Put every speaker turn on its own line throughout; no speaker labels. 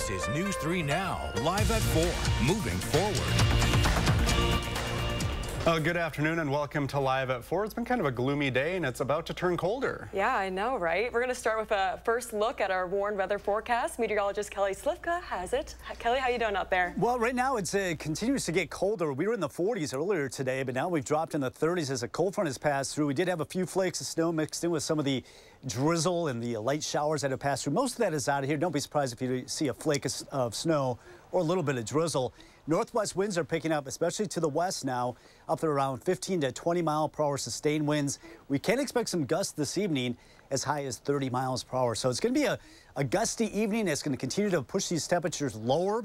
This is News 3 Now, live at 4, moving forward.
Good afternoon and welcome to Live at 4. It's been kind of a gloomy day and it's about to turn colder.
Yeah, I know, right? We're going to start with a first look at our warm weather forecast. Meteorologist Kelly Slifka has it. Kelly, how you doing out there?
Well, right now it continues to get colder. We were in the 40s earlier today, but now we've dropped in the 30s as a cold front has passed through. We did have a few flakes of snow mixed in with some of the drizzle and the light showers that have passed through. Most of that is out of here. Don't be surprised if you see a flake of snow or a little bit of drizzle. Northwest winds are picking up, especially to the west now, up to around 15 to 20 mile per hour sustained winds. We can expect some gusts this evening as high as 30 miles per hour. So it's going to be a gusty evening. It's going to continue to push these temperatures lower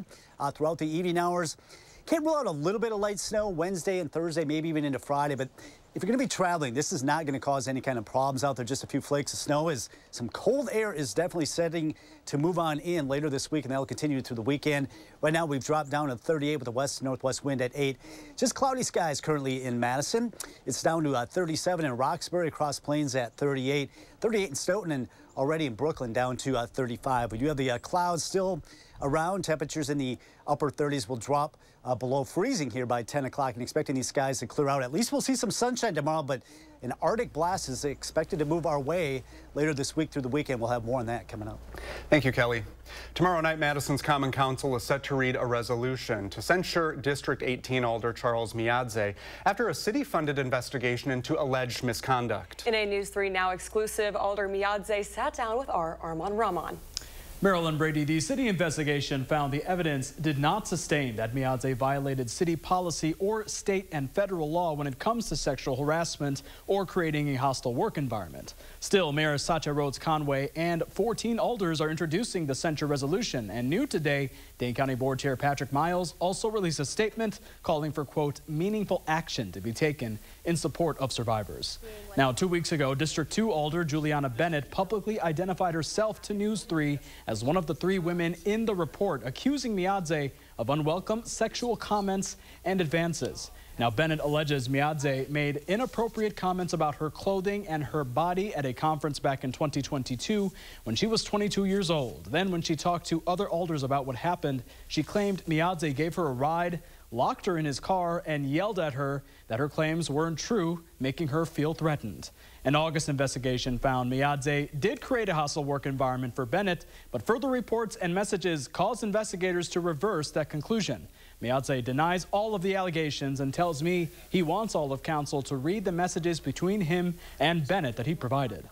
throughout the evening hours. Can't rule out a little bit of light snow Wednesday and Thursday, maybe even into Friday. But if you're going to be traveling, this is not going to cause any kind of problems out there. Just a few flakes of snow. As some cold air is definitely setting to move on in later this week, and that'll continue through the weekend. Right now, we've dropped down to 38 with a west-northwest wind at 8. Just cloudy skies currently in Madison. It's down to 37 in Roxbury, Cross Plains at 38. 38 in Stoughton, and already in Brooklyn down to 35. We do have the clouds still around. Temperatures in the upper 30s will drop below freezing here by 10 o'clock, and expecting these skies to clear out. At least we'll see some sunshine tomorrow, but an Arctic blast is expected to move our way later this week through the weekend. We'll have more on that coming up.
Thank you, Kelly. Tomorrow night, Madison's Common Council is set to read a resolution to censure District 18 Alder Charles Miadze after a city-funded investigation into alleged misconduct.
In a News 3 Now exclusive, Alder Miadze sat down with our Armand Rahman.
Marilyn Brady, the city investigation found the evidence did not sustain that Miadze violated city policy or state and federal law when it comes to sexual harassment or creating a hostile work environment. Still, Mayor Sacha Rhodes Conway and 14 alders are introducing the censure resolution. And new today, Dane County Board Chair Patrick Miles also released a statement calling for, quote, meaningful action to be taken in support of survivors. Now, 2 weeks ago, District 2 Alder Juliana Bennett publicly identified herself to News 3 as one of the 3 women in the report, accusing Miadze of unwelcome sexual comments and advances. Now, Bennett alleges Miadze made inappropriate comments about her clothing and her body at a conference back in 2022 when she was 22 years old. Then, when she talked to other alders about what happened, she claimed Miadze gave her a ride, locked her in his car, and yelled at her that her claims weren't true, making her feel threatened. An August investigation found Miadze did create a hostile work environment for Bennett, but further reports and messages caused investigators to reverse that conclusion. Miadze denies all of the allegations and tells me he wants all of council to read the messages between him and Bennett that he provided.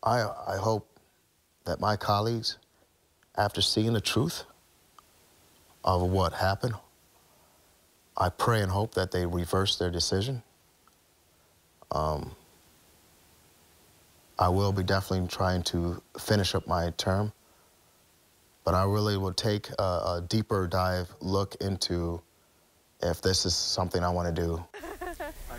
I hope that my colleagues, after seeing the truth of what happened, I pray and hope that they reverse their decision. I will be definitely trying to finish up my term, but I really will take a deeper dive look into if this is something I want to do.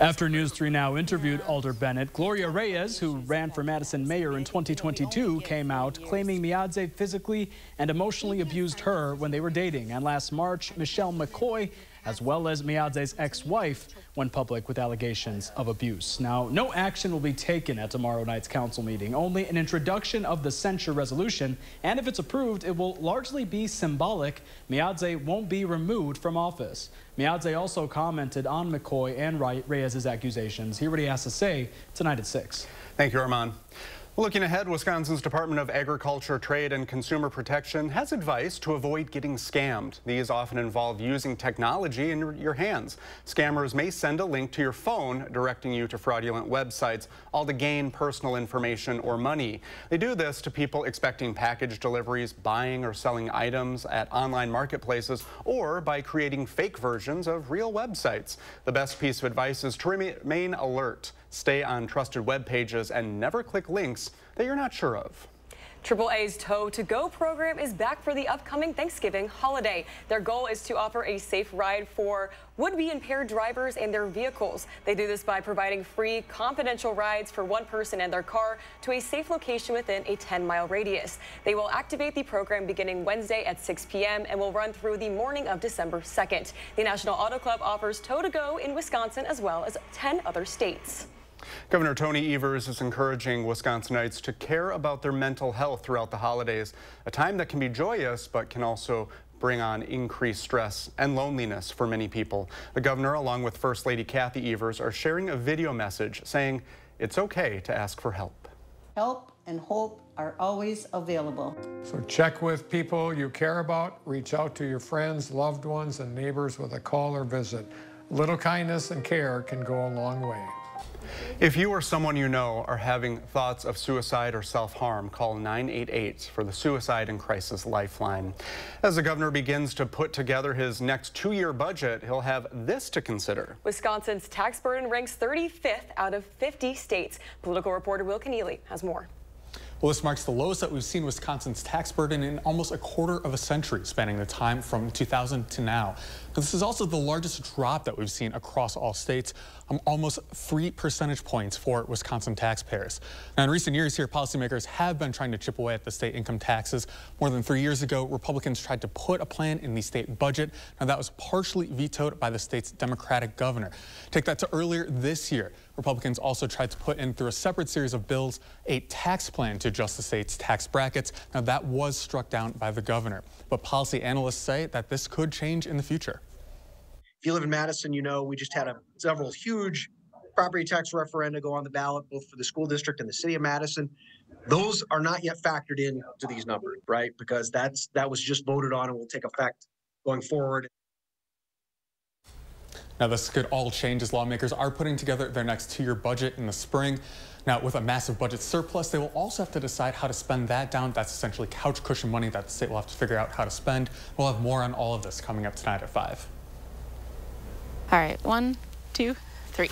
After News 3 Now interviewed Alder Bennett, Gloria Reyes, who ran for Madison mayor in 2022, came out claiming Miadze physically and emotionally abused her when they were dating. And last March, Michelle McCoy, as well as Miadze's ex-wife, went public with allegations of abuse. Now, no action will be taken at tomorrow night's council meeting, only an introduction of the censure resolution, and if it's approved, it will largely be symbolic. Miadze won't be removed from office. Miadze also commented on McCoy and Reyes' accusations. Hear what he has to say tonight at 6.
Thank you, Armand. Looking ahead, Wisconsin's Department of Agriculture, Trade, and Consumer Protection has advice to avoid getting scammed. These often involve using technology in your hands. Scammers may send a link to your phone directing you to fraudulent websites, all to gain personal information or money. They do this to people expecting package deliveries, buying or selling items at online marketplaces, or by creating fake versions of real websites. The best piece of advice is to remain alert. Stay on trusted web pages and never click links that you're not sure of.
AAA's Tow to Go program is back for the upcoming Thanksgiving holiday. Their goal is to offer a safe ride for would-be impaired drivers and their vehicles. They do this by providing free, confidential rides for one person and their car to a safe location within a 10-mile radius. They will activate the program beginning Wednesday at 6 p.m. and will run through the morning of December 2nd. The National Auto Club offers Tow to Go in Wisconsin as well as 10 other states.
Governor Tony Evers is encouraging Wisconsinites to care about their mental health throughout the holidays, a time that can be joyous but can also bring on increased stress and loneliness for many people. The governor, along with First Lady Kathy Evers, are sharing a video message saying it's okay to ask for help.
Help and hope are always available.
So check with people you care about, reach out to your friends, loved ones, and neighbors with a call or visit. Little kindness and care can go a long way.
If you or someone you know are having thoughts of suicide or self-harm, call 988 for the Suicide and Crisis Lifeline. As the governor begins to put together his next 2-year budget, he'll have this to consider.
Wisconsin's tax burden ranks 35th out of 50 states. Political reporter Will Keneally has more.
Well, this marks the lowest that we've seen Wisconsin's tax burden in almost a quarter of a century, spanning the time from 2000 to now. This is also the largest drop that we've seen across all states, almost 3 percentage points for Wisconsin taxpayers. Now, in recent years here, policymakers have been trying to chip away at the state income taxes. More than 3 years ago, Republicans tried to put a plan in the state budget. Now, that was partially vetoed by the state's Democratic governor. Take that to earlier this year. Republicans also tried to put in, through a separate series of bills, a tax plan to adjust the state's tax brackets. Now, that was struck down by the governor. But policy analysts say that this could change in the future.
If you live in Madison, you know we just had several huge property tax referenda go on the ballot, both for the school district and the city of Madison. Those are not yet factored into these numbers, right? Because that was just voted on and will take effect going forward.
Now, this could all change as lawmakers are putting together their next 2-year budget in the spring. Now, with a massive budget surplus, they will also have to decide how to spend that down. That's essentially couch cushion money that the state will have to figure out how to spend. We'll have more on all of this coming up tonight at 5.
All right, 1, 2, 3.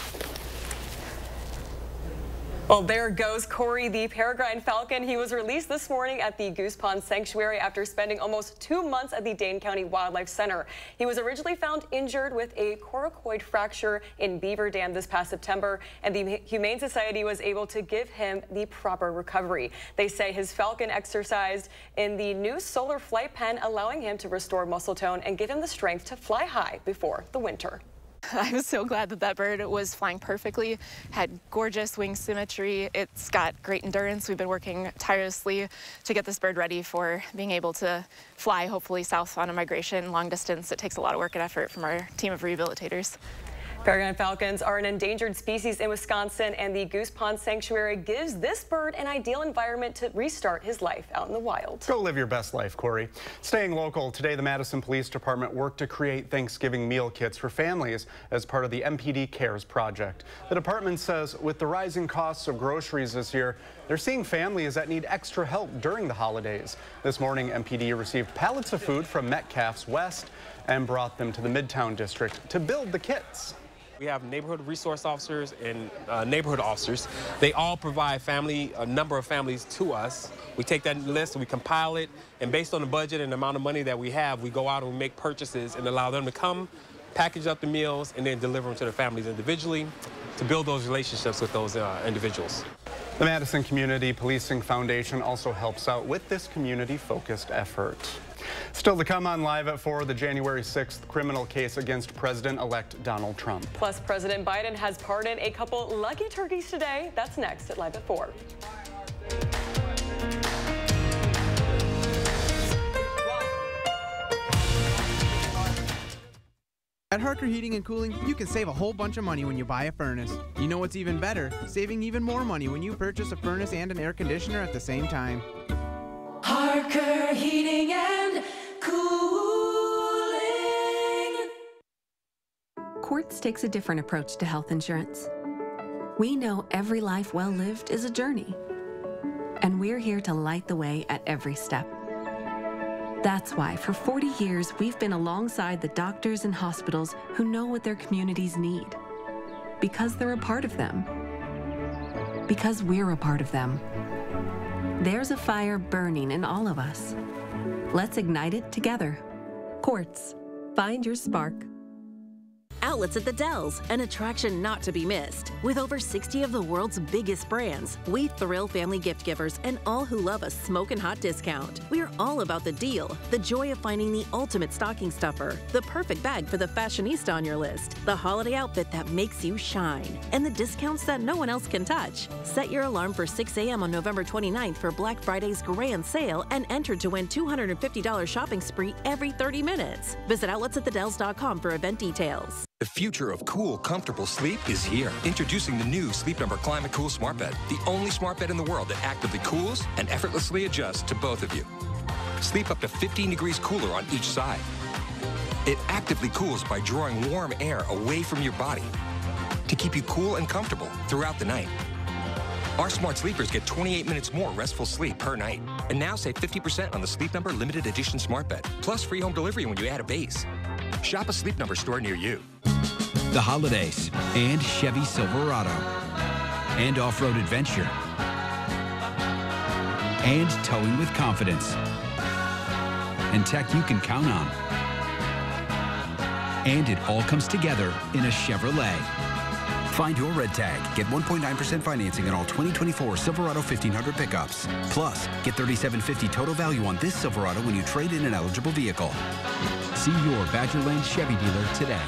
Well, there goes Corey the peregrine falcon. He was released this morning at the Goose Pond Sanctuary after spending almost 2 months at the Dane County Wildlife Center. He was originally found injured with a coracoid fracture in Beaver Dam this past September, and the Humane Society was able to give him the proper recovery. They say his falcon exercised in the new solar flight pen, allowing him to restore muscle tone and give him the strength to fly high before the winter.
I was so glad that bird was flying perfectly, had gorgeous wing symmetry. It's got great endurance. We've been working tirelessly to get this bird ready for being able to fly, hopefully south on a migration long distance. It takes a lot of work and effort from our team of rehabilitators.
Peregrine falcons are an endangered species in Wisconsin, and the Goose Pond Sanctuary gives this bird an ideal environment to restart his life out in the wild.
Go live your best life, Corey. Staying local, today the Madison Police Department worked to create Thanksgiving meal kits for families as part of the MPD Cares project. The department says with the rising costs of groceries this year, they're seeing families that need extra help during the holidays. This morning, MPD received pallets of food from Metcalf's West and brought them to the Midtown District to build the kits.
We have neighborhood resource officers and neighborhood officers. They all provide a number of families to us. We take that list, we compile it, and based on the budget and the amount of money that we have, we go out and we make purchases and allow them to come, package up the meals, and then deliver them to the families individually to build those relationships with those individuals.
The Madison Community Policing Foundation also helps out with this community-focused effort. Still to come on Live at 4, the January 6th criminal case against President-elect Donald Trump.
Plus, President Biden has pardoned a couple lucky turkeys today. That's next at Live at 4.
At Harker Heating and Cooling, you can save a whole bunch of money when you buy a furnace. You know what's even better? Saving even more money when you purchase a furnace and an air conditioner at the same time.
Harker Heating and Cooling.
Quartz takes a different approach to health insurance. We know every life well lived is a journey, and we're here to light the way at every step. That's why for 40 years, we've been alongside the doctors and hospitals who know what their communities need. Because they're a part of them. Because we're a part of them. There's a fire burning in all of us. Let's ignite it together. Quartz. Find your spark.
Outlets at the Dells, an attraction not to be missed. With over 60 of the world's biggest brands, we thrill family gift givers and all who love a smokin' hot discount. We're all about the deal, the joy of finding the ultimate stocking stuffer, the perfect bag for the fashionista on your list, the holiday outfit that makes you shine, and the discounts that no one else can touch. Set your alarm for 6 a.m. on November 29th for Black Friday's grand sale and enter to win $250 shopping spree every 30 minutes. Visit outletsatthedells.com for event details.
The future of cool, comfortable sleep is here. Introducing the new Sleep Number Climate Cool Smart Bed, the only smart bed in the world that actively cools and effortlessly adjusts to both of you. Sleep up to 15 degrees cooler on each side. It actively cools by drawing warm air away from your body to keep you cool and comfortable throughout the night. Our smart sleepers get 28 minutes more restful sleep per night. And now save 50% on the Sleep Number Limited Edition Smart Bed, plus free home delivery when you add a base. Shop a Sleep Number store near you.
The holidays and Chevy Silverado and off-road adventure and towing with confidence and tech you can count on. And it all comes together in a Chevrolet. Find your red tag. Get 1.9% financing on all 2024 Silverado 1500 pickups. Plus, get $3,750 total value on this Silverado when you trade in an eligible vehicle. See your Badgerland Chevy dealer today.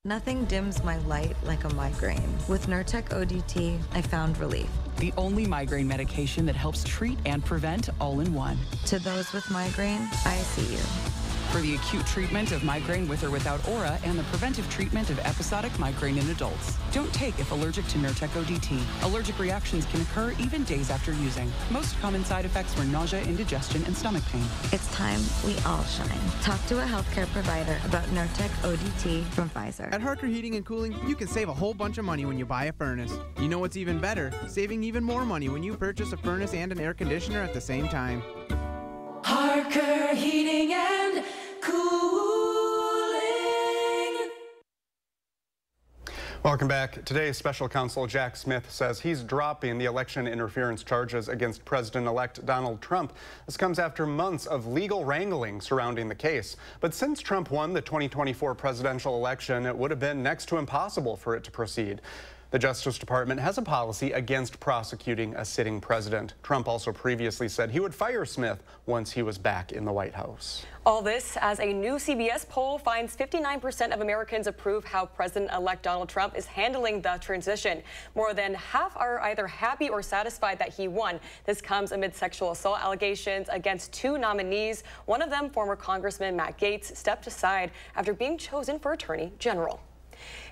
Nothing dims my light like a migraine. With Nurtec ODT, I found relief.
The only migraine medication that helps treat and prevent all in one.
To those with migraine, I see you.
For the acute treatment of migraine with or without aura and the preventive treatment of episodic migraine in adults. Don't take if allergic to Nurtec ODT. Allergic reactions can occur even days after using. Most common side effects were nausea, indigestion, and stomach pain.
It's time we all shine. Talk to a healthcare provider about Nurtec ODT from Pfizer.
At Harker Heating and Cooling, you can save a whole bunch of money when you buy a furnace. You know what's even better? Saving even more money when you purchase a furnace and an air conditioner at the same time.
Harker Heating and Cooling.
Welcome back. Today, Special Counsel Jack Smith says he's dropping the election interference charges against President-elect Donald Trump. This comes after months of legal wrangling surrounding the case. But since Trump won the 2024 presidential election, it would have been next to impossible for it to proceed. The Justice Department has a policy against prosecuting a sitting president. Trump also previously said he would fire Smith once he was back in the White House.
All this as a new CBS poll finds 59% of Americans approve how President-elect Donald Trump is handling the transition. More than half are either happy or satisfied that he won. This comes amid sexual assault allegations against two nominees. One of them, former Congressman Matt Gaetz, stepped aside after being chosen for Attorney General.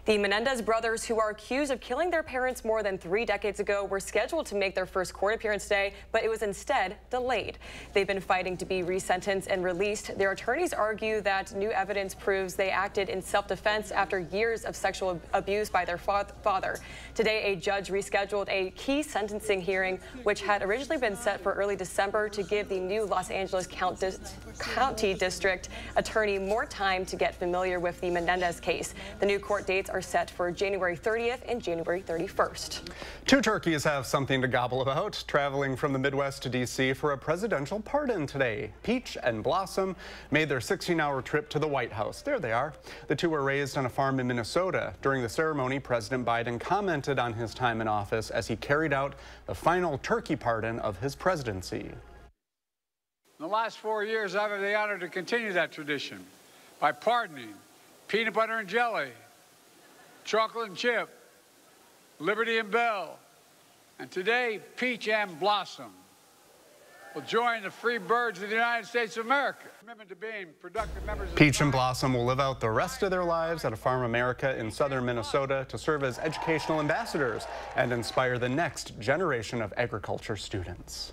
The Menendez brothers, who are accused of killing their parents more than 3 decades ago, were scheduled to make their first court appearance today, but it was instead delayed. They've been fighting to be resentenced and released. Their attorneys argue that new evidence proves they acted in self-defense after years of sexual abuse by their father. Today, a judge rescheduled a key sentencing hearing, which had originally been set for early December, to give the new Los Angeles County District Attorney more time to get familiar with the Menendez case. The new court dates are set for January 30th and January 31st.
Two turkeys have something to gobble about, traveling from the Midwest to D.C. for a presidential pardon today. Peach and Blossom made their 16-hour trip to the White House. There they are. The two were raised on a farm in Minnesota. During the ceremony, President Biden commented on his time in office as he carried out the final turkey pardon of his presidency.
In the last 4 years, I've had the honor to continue that tradition by pardoning peanut butter and jelly, chocolate and chip, Liberty and Bell, and today, Peach and Blossom will join the free birds of the United States of America. To being productive members of
Peach and Blossom will live out the rest of their lives at a Farm America in southern Minnesota to serve as educational ambassadors and inspire the next generation of agriculture students.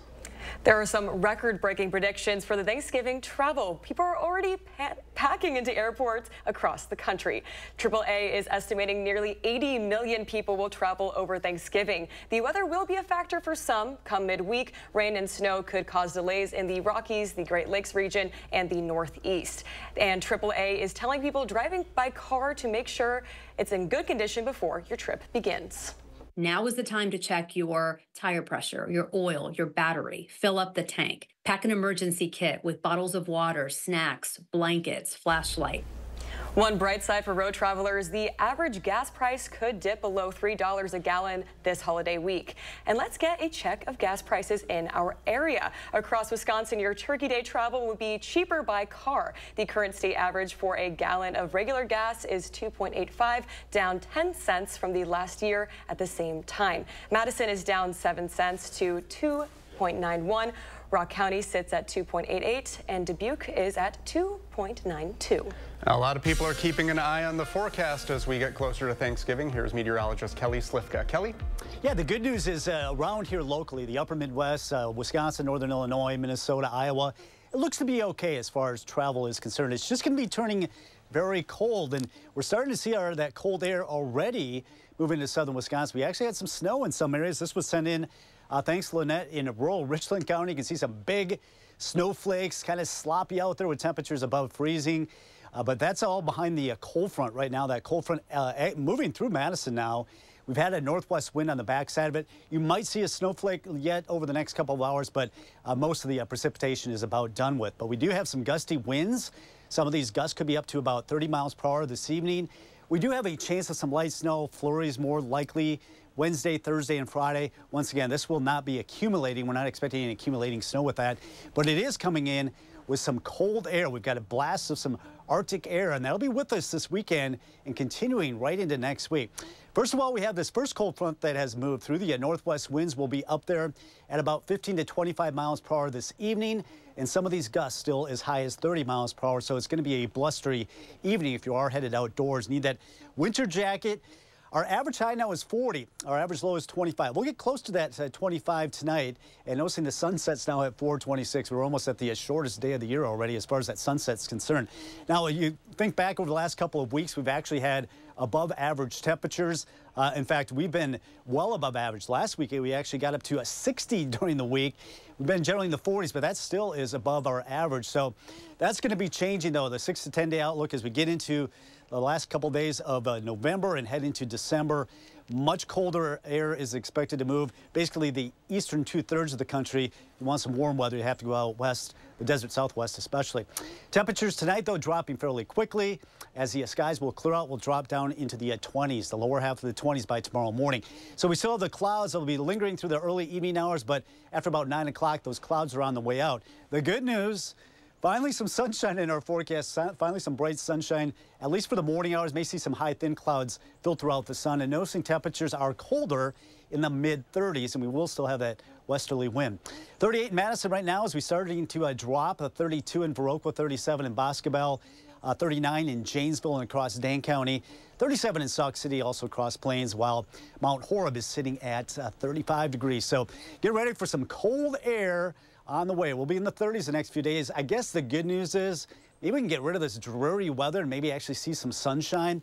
There are some record-breaking predictions for the Thanksgiving travel. People are already packing into airports across the country. AAA is estimating nearly 80 million people will travel over Thanksgiving. The weather will be a factor for some. Come midweek, rain and snow could cause delays in the Rockies, the Great Lakes region, and the Northeast. And AAA is telling people driving by car to make sure it's in good condition before your trip begins.
Now is the time to check your tire pressure, your oil, your battery, fill up the tank, pack an emergency kit with bottles of water, snacks, blankets, flashlight.
One bright side for road travelers, the average gas price could dip below $3 a gallon this holiday week. And let's get a check of gas prices in our area. Across Wisconsin, your Turkey Day travel would be cheaper by car. The current state average for a gallon of regular gas is $2.85, down 10 cents from the last year at the same time. Madison is down 7 cents to $2.91. Rock County sits at 2.88 and Dubuque is at 2.92.
A lot of people are keeping an eye on the forecast as we get closer to Thanksgiving. Here's meteorologist Kelly Slifka. Kelly?
Yeah, the good news is around here locally, the upper Midwest, Wisconsin, Northern Illinois, Minnesota, Iowa, it looks to be okay as far as travel is concerned. It's just going to be turning very cold, and we're starting to see that cold air already moving to southern Wisconsin. We actually had some snow in some areas. This was sent in thanks to Lynette in rural Richland County. You can see some big snowflakes, kind of sloppy out there with temperatures above freezing. But that's all behind the cold front right now. That cold front moving through Madison now. We've had a northwest wind on the backside of it. You might see a snowflake yet over the next couple of hours, but most of the precipitation is about done with. But we do have some gusty winds. Some of these gusts could be up to about 30 miles per hour this evening. We do have a chance of some light snow flurries more likely Wednesday, Thursday, and Friday. Once again, this will not be accumulating. We're not expecting any accumulating snow with that, but it is coming in with some cold air. We've got a blast of some Arctic air, and that'll be with us this weekend and continuing right into next week. First of all, we have this first cold front that has moved through. The northwest winds will be up there at about 15 to 25 miles per hour this evening, and some of these gusts still as high as 30 miles per hour. So it's going to be a blustery evening if you are headed outdoors. Need that winter jacket. Our average high now is 40. Our average low is 25. We'll get close to that 25 tonight. And noticing the sunset's now at 4:26. We're almost at the shortest day of the year already as far as that sunset's concerned. Now, you think back over the last couple of weeks, we've actually had above average temperatures. In fact, we've been well above average. Last week, we actually got up to a 60 during the week. We've been generally in the 40s, but that still is above our average. So that's going to be changing, though, the 6 to 10 day outlook as we get into the last couple days of November and head into December. Much colder air is expected to move. Basically, the eastern 2/3 of the country. If you want some warm weather, you have to go out west, the desert southwest especially. Temperatures tonight, though, dropping fairly quickly. As the skies will clear out, we'll drop down into the 20s, the lower half of the 20s by tomorrow morning. So we still have the clouds that will be lingering through the early evening hours, but after about 9 o'clock, those clouds are on the way out. The good news, finally some sunshine in our forecast, finally some bright sunshine, at least for the morning hours. May see some high thin clouds filter out the sun, and noticing temperatures are colder in the mid-30s, and we will still have that westerly wind. 38 in Madison right now as we starting to drop, 32 in Viroqua, 37 in Boscobel, 39 in Janesville and across Dane County, 37 in Sauk City, also across Plains, while Mount Horeb is sitting at 35 degrees. So get ready for some cold air on the way. We'll be in the 30s the next few days. I guess the good news is maybe we can get rid of this dreary weather and maybe actually see some sunshine.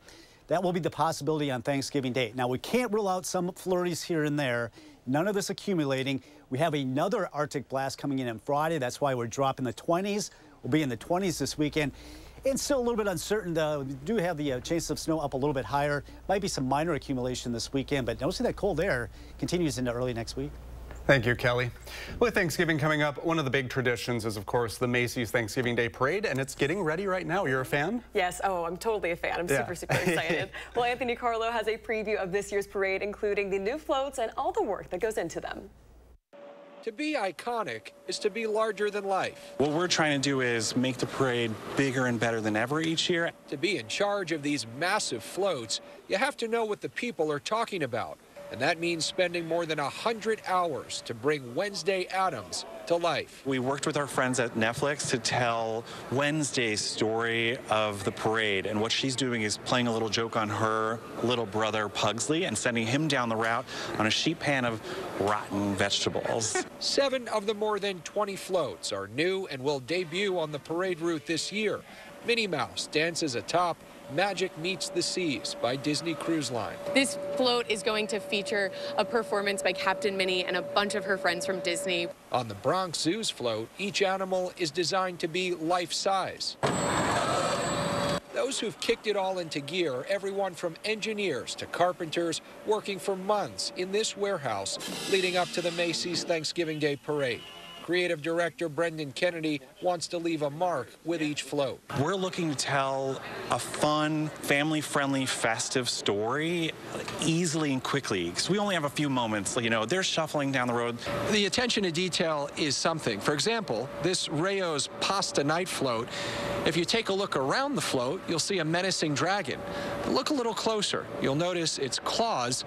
That will be the possibility on Thanksgiving Day. Now, we can't rule out some flurries here and there. None of this accumulating. We have another Arctic blast coming in on Friday. That's why we're dropping the 20s. We'll be in the 20s this weekend. It's still a little bit uncertain. We do have the chance of snow up a little bit higher. Might be some minor accumulation this weekend, but notice that cold air continues into early next week.
Thank you, Kelly. With Thanksgiving coming up, one of the big traditions is, of course, the Macy's Thanksgiving Day Parade, and it's getting ready right now. You're a fan?
Yes. Oh, I'm totally a fan. I'm super excited. Well, Anthony Carlo has a preview of this year's parade, including the new floats and all the work that goes into them.
To be iconic is to be larger than life.
What we're trying to do is make the parade bigger and better than ever each year.
To be in charge of these massive floats, you have to know what the people are talking about. And that means spending more than 100 hours to bring Wednesday Addams to life.
We worked with our friends at Netflix to tell Wednesday's story of the parade, and what she's doing is playing a little joke on her little brother Pugsley and sending him down the route on a sheet pan of rotten vegetables.
7 of the more than 20 floats are new and will debut on the parade route this year. Minnie Mouse dances atop Magic Meets the Seas by Disney Cruise Line.
This float is going to feature a performance by Captain Minnie and a bunch of her friends from Disney.
On the Bronx Zoo's float, each animal is designed to be life-size. Those who've kicked it all into gear, everyone from engineers to carpenters, working for months in this warehouse leading up to the Macy's Thanksgiving Day Parade. Creative director Brendan Kennedy wants to leave a mark with each float.
We're looking to tell a fun, family-friendly, festive story easily and quickly, because we only have a few moments. You know, they're shuffling down the road.
The attention to detail is something. For example, this Rayo's Pasta Night float, if you take a look around the float, you'll see a menacing dragon. But look a little closer. You'll notice its claws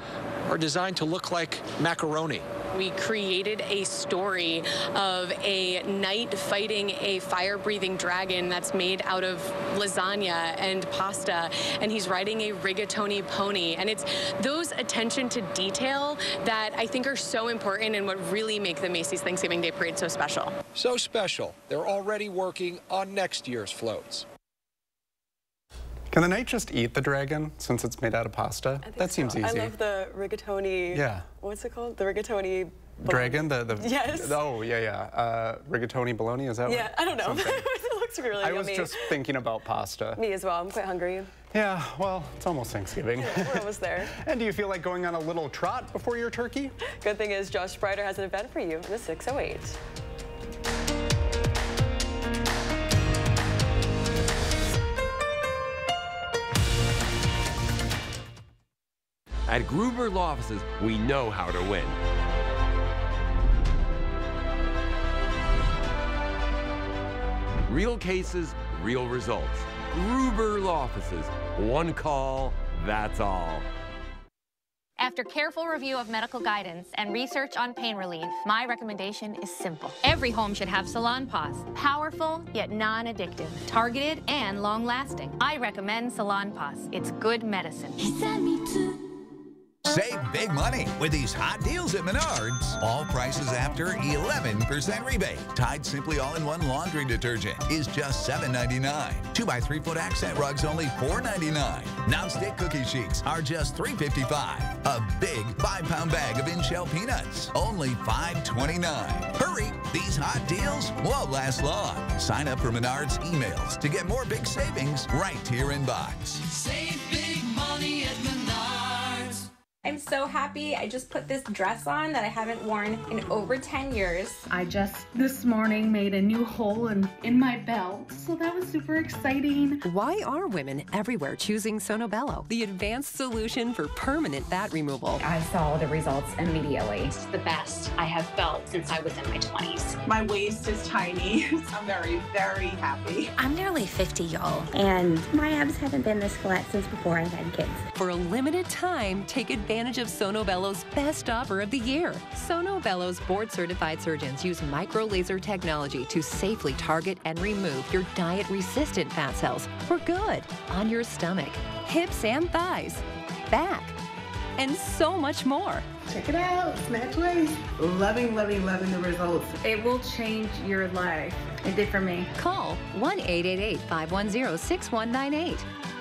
are designed to look like macaroni.
We created a story of a knight fighting a fire-breathing dragon that's made out of lasagna and pasta, and he's riding a rigatoni pony. And it's those attention to detail that I think are so important and what really make the Macy's Thanksgiving Day Parade so special.
So special, they're already working on next year's floats.
Can the knight just eat the dragon since it's made out of pasta? That seems easy.
I love the rigatoni.
Yeah.
What's it called? The rigatoni.
Dragon?
Yes.
Oh, yeah. Rigatoni bologna, is that
Yeah, I don't know. It looks really yummy.
I was just thinking about pasta.
Me as well. I'm quite hungry.
Yeah, well, it's almost Thanksgiving.
Yeah, we're almost there.
And do you feel like going on a little trot before your turkey?
Good thing is Josh Sprider has an event for you in the 608.
At Gruber Law Offices, we know how to win. Real cases, real results. Gruber Law Offices. One call, that's all.
After careful review of medical guidance and research on pain relief, my recommendation is simple. Every home should have Salon Paws. Powerful, yet non-addictive. Targeted and long-lasting. I recommend Salon Paws. It's good medicine.
Save big money with these hot deals at Menards. All prices after 11% rebate. Tide Simply All-in-One Laundry Detergent is just $7.99. 2x3 foot accent rugs only $4.99. Non-stick cookie sheets are just $3.55. A big 5-pound bag of in-shell peanuts, only $5.29. Hurry, these hot deals won't last long. Sign up for Menards emails to get more big savings right to your inbox.
Save big money at Menards.
I'm so happy. I just put this dress on that I haven't worn in over 10 years.
I just this morning made a new hole in my belt, so that was super exciting.
Why are women everywhere choosing Sonobello, the advanced solution for permanent fat removal?
I saw the results immediately.
It's the best I have felt since I was in my 20s.
My waist is tiny. I'm very, very happy.
I'm nearly 50, y'all, and my abs haven't been this flat since before I've had kids.
For a limited time, take advantage of Sonobello's best offer of the year. Sonobello's board-certified surgeons use micro-laser technology to safely target and remove your diet-resistant fat cells for good on your stomach, hips and thighs, back, and so much more.
Check it out, Snatch Waist. Loving, loving, loving the results. It will change your life. It did for me.
Call 1-888-510-6198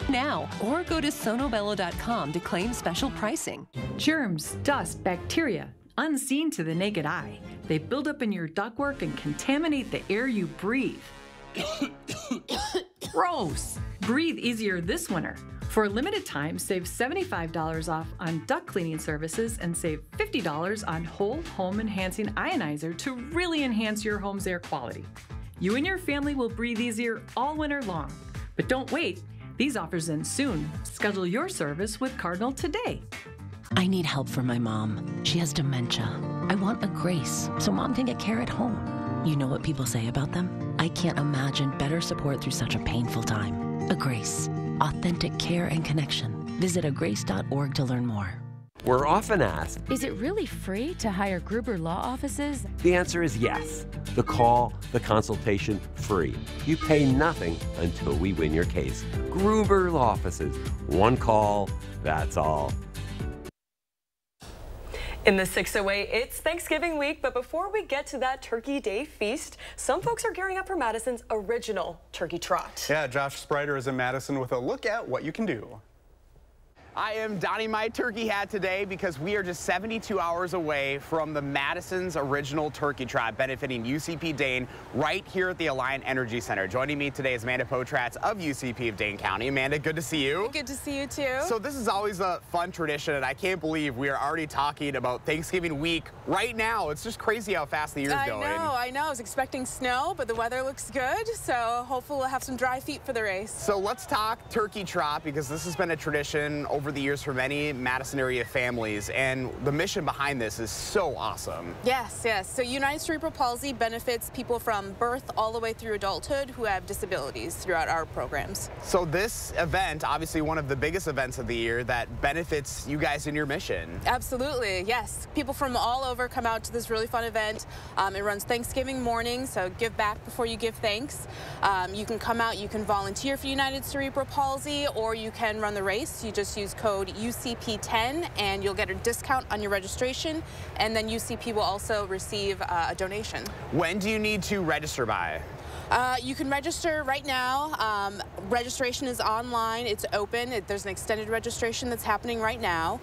now or go to sonobello.com to claim special pricing.
Germs, dust, bacteria, unseen to the naked eye. They build up in your ductwork and contaminate the air you breathe. Gross! Breathe easier this winter. For a limited time, save $75 off on duct cleaning services and save $50 on whole home enhancing ionizer to really enhance your home's air quality. You and your family will breathe easier all winter long. But don't wait. These offers end soon. Schedule your service with Cardinal today.
I need help for my mom. She has dementia. I want a Grace so Mom can get care at home. You know what people say about them? I can't imagine better support through such a painful time. A Grace. Authentic care and connection. Visit agrace.org to learn more.
We're often asked,
is it really free to hire Gruber Law Offices?
The answer is yes. The call, the consultation, free. You pay nothing until we win your case. Gruber Law Offices. One call, that's all.
In the 608, it's Thanksgiving week, but before we get to that Turkey Day feast, some folks are gearing up for Madison's original turkey trot.
Yeah, Josh Sprider is in Madison with a look at what you can do.
I am donning my turkey hat today because we are just 72 hours away from the Madison's Original Turkey Trot benefiting UCP Dane right here at the Alliant Energy Center. Joining me today is Amanda Potratz of UCP of Dane County. Amanda, good to see you.
Good to see you too.
So this is always a fun tradition, and I can't believe we are already talking about Thanksgiving week right now. It's just crazy how fast the year's going.
I know. I was expecting snow, but the weather looks good, so hopefully we'll have some dry feet for the race.
So let's talk turkey trot, because this has been a tradition over the years for many Madison area families, and the mission behind this is so awesome.
Yes. So United Cerebral Palsy benefits people from birth all the way through adulthood who have disabilities throughout our programs.
So this event, obviously one of the biggest events of the year that benefits you guys in your mission.
Absolutely, yes. People from all over come out to this really fun event. It runs Thanksgiving morning, so give back before you give thanks. You can come out, you can volunteer for United Cerebral Palsy, or you can run the race. You just use code UCP10 and you'll get a discount on your registration, and then UCP will also receive a donation.
When do you need to register by?
You can register right now. Registration is online. It's open. There's an extended registration that's happening right now.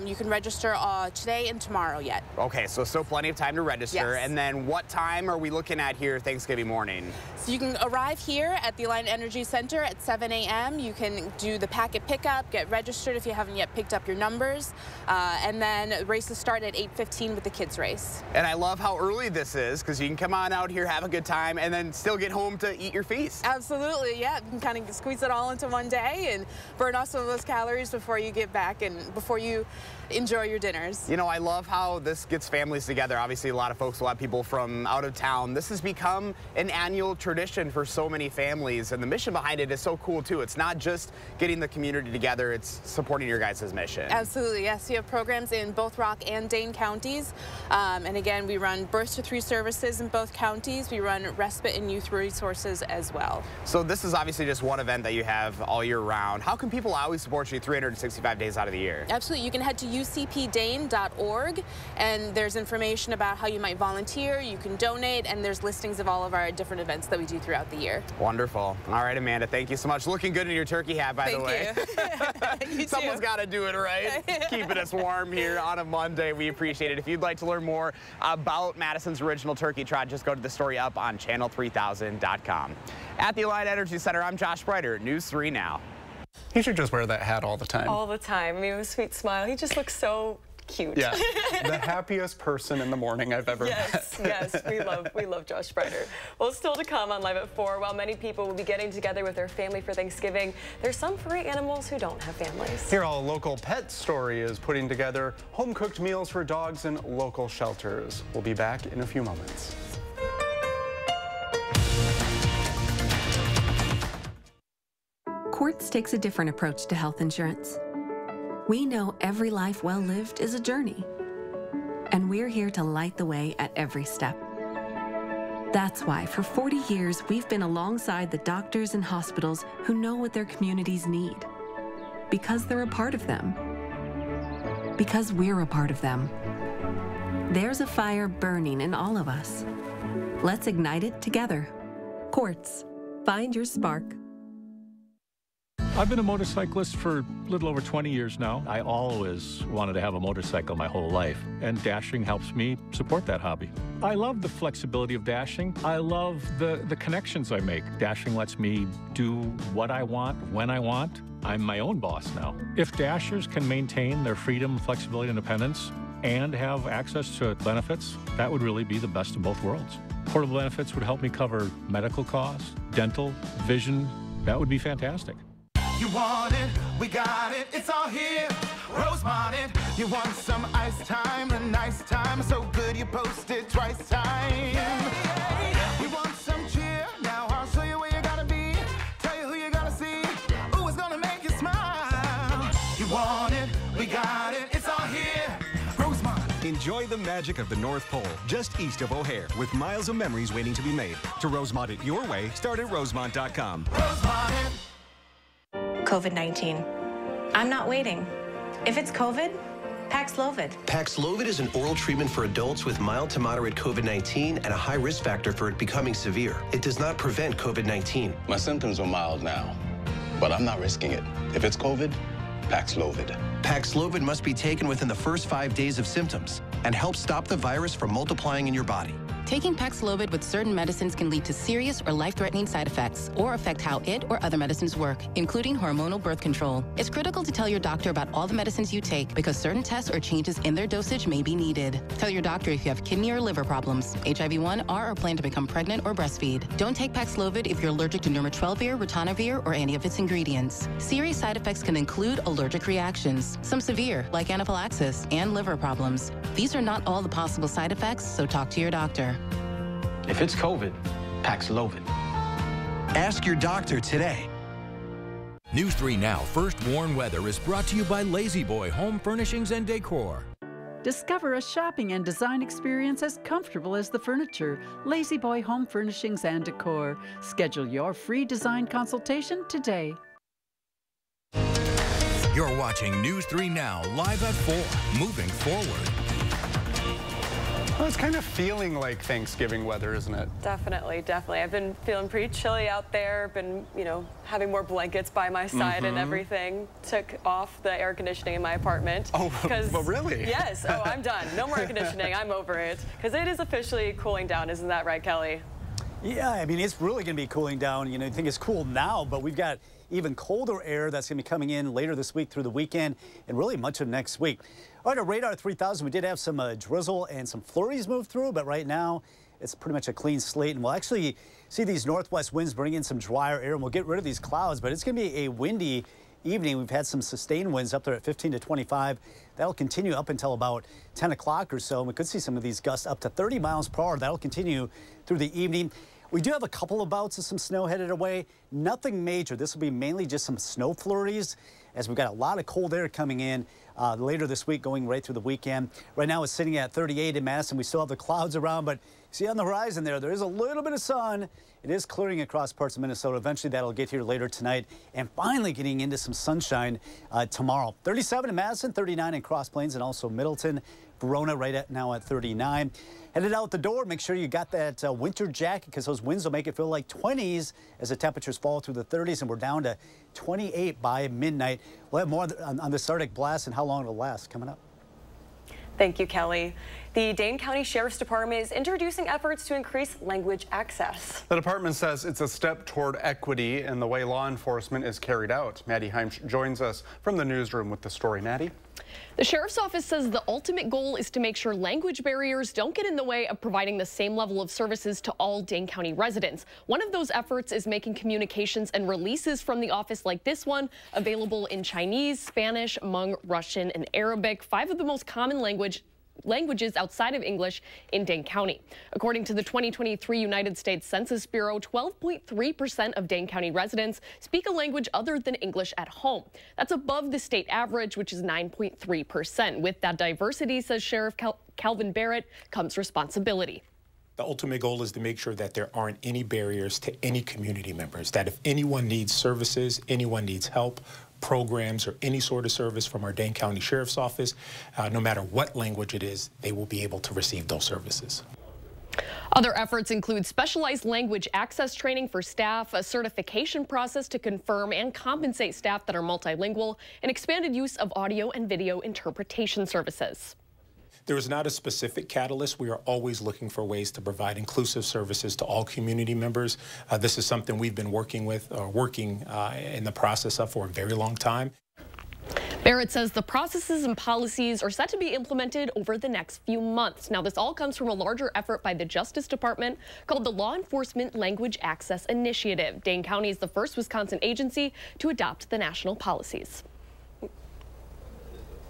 You can register today and tomorrow yet.
Okay, so still plenty of time to register.
Yes.
And then what time are we looking at here Thanksgiving morning?
So you can arrive here at the Alliant Energy Center at 7 a.m. You can do the packet pickup, get registered if you haven't yet picked up your numbers, and then races start at 8:15 with the kids race.
And I love how early this is, because you can come on out here, have a good time, and then still get home to eat your feast.
Absolutely, yeah. You can kind of squeeze it all into one day and burn off some of those calories before you get back and before you enjoy your dinners.
You know, I love how this gets families together. Obviously, a lot of folks will have people from out of town. This has become an annual tradition for so many families, and the mission behind it is so cool, too. It's not just getting the community together, it's supporting your guys' mission.
Absolutely, yes. We have programs in both Rock and Dane counties. And again, we run birth to 3 services in both counties. We run respite and youth resources as well.
So this is obviously just one event that you have all year round. How can people always support you 365 days out of the year?
Absolutely. You can head to ucpdane.org, and there's information about how you might volunteer, you can donate, and there's listings of all of our different events that we do throughout the year.
Wonderful. All right, Amanda, thank you so much. Looking good in your turkey hat, by the way.
Thank you.
Someone's got to do it, right? Keeping us warm here on a Monday. We appreciate it. If you'd like to learn more about Madison's Original Turkey Trot, just go to the story up on channel3000.com. At the Alliant Energy Center, I'm Josh Breiter, News 3 Now.
He should just wear that hat all the time.
All the time. I mean, with a sweet smile. He just looks so cute.
Yeah, the happiest person in the morning I've ever met.
Yes, we love Josh Breiter. Well, still to come on Live at 4, while many people will be getting together with their family for Thanksgiving, there's some furry animals who don't have families.
Here, a local pet story is putting together home-cooked meals for dogs in local shelters. We'll be back in a few moments.
Quartz takes a different approach to health insurance. We know every life well lived is a journey, and we're here to light the way at every step. That's why for 40 years we've been alongside the doctors and hospitals who know what their communities need. Because they're a part of them. Because we're a part of them. There's a fire burning in all of us. Let's ignite it together. Quartz. Find your spark.
I've been a motorcyclist for a little over 20 years now. I always wanted to have a motorcycle my whole life, and dashing helps me support that hobby. I love the flexibility of dashing. I love the connections I make. Dashing lets me do what I want, when I want. I'm my own boss now. If dashers can maintain their freedom, flexibility, and independence, and have access to benefits, that would really be the best of both worlds. Portable benefits would help me cover medical costs, dental, vision. That would be fantastic.
You want it, we got it, it's all here. Rosemont it, you want some ice time, a nice time, so good you post it twice time. You want some cheer, now I'll show you where you gotta be. Tell you who you gotta see, ooh, it's gonna make you smile. You want it, we got it, it's all here. Rosemont.
Enjoy the magic of the North Pole, just east of O'Hare, with miles of memories waiting to be made. To Rosemont it your way, start at rosemont.com.
Rosemont it.
COVID-19. I'm not waiting. If it's COVID, Paxlovid.
Paxlovid is an oral treatment for adults with mild to moderate COVID-19 and a high risk factor for it becoming severe. It does not prevent COVID-19.
My symptoms are mild now, but I'm not risking it. If it's COVID,
Paxlovid. Paxlovid must be taken within the first 5 days of symptoms and help stop the virus from multiplying in your body.
Taking Paxlovid with certain medicines can lead to serious or life-threatening side effects or affect how it or other medicines work, including hormonal birth control. It's critical to tell your doctor about all the medicines you take because certain tests or changes in their dosage may be needed. Tell your doctor if you have kidney or liver problems, HIV-1, are or plan to become pregnant or breastfeed. Don't take Paxlovid if you're allergic to nirmatrelvir, ritonavir, or any of its ingredients. Serious side effects can include allergic reactions, some severe, like anaphylaxis, and liver problems. These are not all the possible side effects, so talk to your doctor.
If it's COVID, Paxlovid.
Ask your doctor today.
News 3 Now First Warn Weather is brought to you by Lazy Boy Home Furnishings and Decor.
Discover a shopping and design experience as comfortable as the furniture. Lazy Boy Home Furnishings and Decor. Schedule your free design consultation today.
You're watching News 3 Now live at 4, moving forward.
Well, it's kind of feeling like Thanksgiving weather, isn't it?
Definitely, definitely. I've been feeling pretty chilly out there. Been, having more blankets by my side and everything. Took off the air conditioning in my apartment.
Oh, well, really?
Yes. Oh, I'm done. No more air conditioning. I'm over it. Because it is officially cooling down. Isn't that right, Kelly?
Yeah, I mean, it's really going to be cooling down. You think it's cool now, but we've got even colder air that's going to be coming in later this week through the weekend and really much of next week. All right, our radar 3000, we did have some drizzle and some flurries move through, but right now it's pretty much a clean slate, and we'll actually see these northwest winds bring in some drier air, and we'll get rid of these clouds, but it's going to be a windy evening. We've had some sustained winds up there at 15 to 25. That'll continue up until about 10 o'clock or so, and we could see some of these gusts up to 30 miles per hour. That'll continue through the evening. We do have a couple of bouts of some snow headed away. Nothing major. This will be mainly just some snow flurries as we've got a lot of cold air coming in later this week going right through the weekend. Right now it's sitting at 38 in Madison. We still have the clouds around, but see on the horizon there is a little bit of sun. It is clearing across parts of Minnesota. Eventually that'll get here later tonight and finally getting into some sunshine tomorrow. 37 in Madison, 39 in Cross Plains and also Middleton. Verona right now at 39. Headed out the door, make sure you got that winter jacket because those winds will make it feel like 20s as the temperatures fall through the 30s, and we're down to 28 by midnight. We'll have more on this Arctic blast and how long it'll last coming up.
Thank you, Kelly. The Dane County Sheriff's Department is introducing efforts to increase language access.
The department says it's a step toward equity in the way law enforcement is carried out. Maddie Heimsch joins us from the newsroom with the story. Maddie?
The Sheriff's Office says the ultimate goal is to make sure language barriers don't get in the way of providing the same level of services to all Dane County residents. One of those efforts is making communications and releases from the office like this one available in Chinese, Spanish, Hmong, Russian, and Arabic, 5 of the most common languages outside of English in Dane County. According to the 2023 United States Census Bureau, 12.3% of Dane County residents speak a language other than English at home. That's above the state average, which is 9.3%. With that diversity, says Sheriff Calvin Barrett, comes responsibility.
The ultimate goal is to make sure that there aren't any barriers to any community members, that if anyone needs services, anyone needs help, programs, or any sort of service from our Dane County Sheriff's Office, no matter what language it is, they will be able to receive those services.
Other efforts include specialized language access training for staff, a certification process to confirm and compensate staff that are multilingual, and expanded use of audio and video interpretation services.
There is not a specific catalyst. We are always looking for ways to provide inclusive services to all community members. This is something we've been working in the process of for a very long time.
Barrett says the processes and policies are set to be implemented over the next few months. Now, this all comes from a larger effort by the Justice Department called the Law Enforcement Language Access Initiative. Dane County is the first Wisconsin agency to adopt the national policies.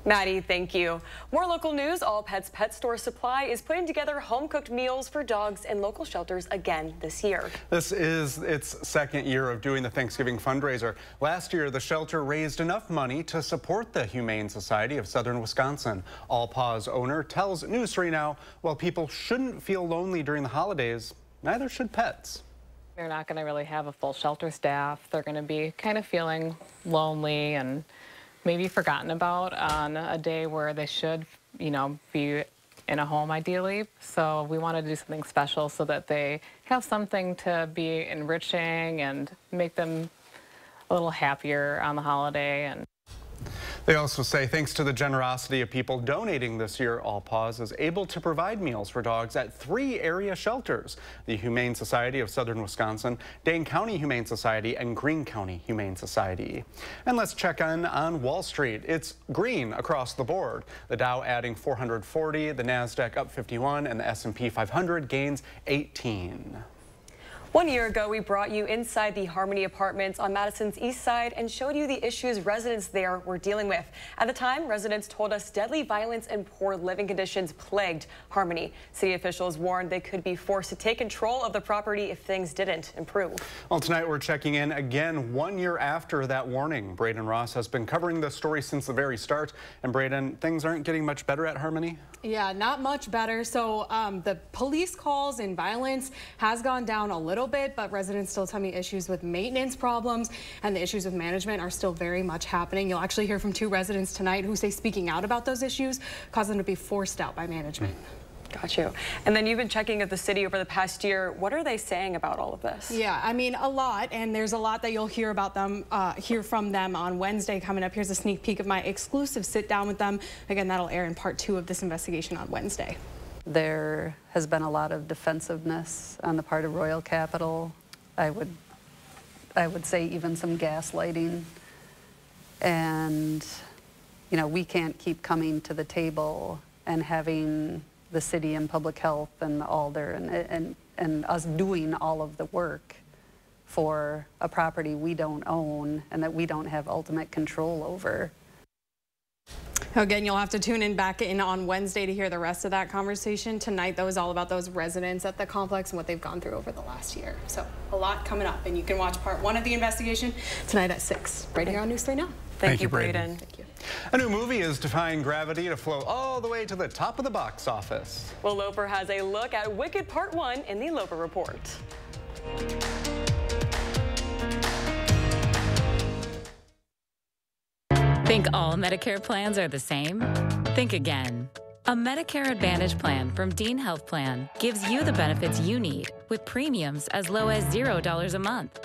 Maddie, thank you. More local news. All Pets Pet Store Supply is putting together home-cooked meals for dogs in local shelters again this year. This is its second year of doing the Thanksgiving fundraiser. Last year, the shelter raised enough money to support the Humane Society of Southern Wisconsin. All Paws owner tells News 3 Now, while people shouldn't feel lonely during the holidays, neither should pets.
They're not going to really have a full shelter staff. They're going to be kind of feeling lonely and maybe forgotten about on a day where they should, be in a home ideally. So we want to do something special so that they have something to be enriching and make them a little happier on the holiday. And
They also say thanks to the generosity of people donating this year, All Paws is able to provide meals for dogs at 3 area shelters: the Humane Society of Southern Wisconsin, Dane County Humane Society, and Greene County Humane Society. And let's check in on Wall Street. It's green across the board. The Dow adding 440, the NASDAQ up 51, and the S&P 500 gains 18.
1 year ago, we brought you inside the Harmony Apartments on Madison's east side and showed you the issues residents there were dealing with. At the time, residents told us deadly violence and poor living conditions plagued Harmony. City officials warned they could be forced to take control of the property if things didn't improve.
Well, tonight we're checking in again 1 year after that warning. Braden Ross has been covering this story since the very start. And Braden, things aren't getting much better at Harmony?
Yeah, not much better. So the police calls and violence has gone down a little bit, but residents still tell me issues with maintenance problems and the issues with management are still very much happening. You'll actually hear from 2 residents tonight who say speaking out about those issues caused them to be forced out by management.
Got you. And then you've been checking with the city over the past year. What are they saying about all of this?
Yeah, I mean, a lot, and there's a lot that you'll hear about them, hear from them on Wednesday coming up. Here's a sneak peek of my exclusive sit down with them. Again, that'll air in part 2 of this investigation on Wednesday.
There has been a lot of defensiveness on the part of Royal Capital. I would say even some gaslighting. And, you know, we can't keep coming to the table and having the city and public health and Alder and us doing all of the work for a property we don't own and that we don't have ultimate control over.
Again, you'll have to tune in back in on Wednesday to hear the rest of that conversation. Tonight, though, is all about those residents at the complex and what they've gone through over the last year. So a lot coming up, and you can watch part 1 of the investigation tonight at 6, right here on News 3 Now.
Thank you, Braden.
Thank you.
A new movie is defying gravity to float all the way to the top of the box office.
Well, Loper has a look at Wicked Part 1 in the Loper Report.
Think all Medicare plans are the same? Think again. A Medicare Advantage plan from Dean Health Plan gives you the benefits you need with premiums as low as $0 a month.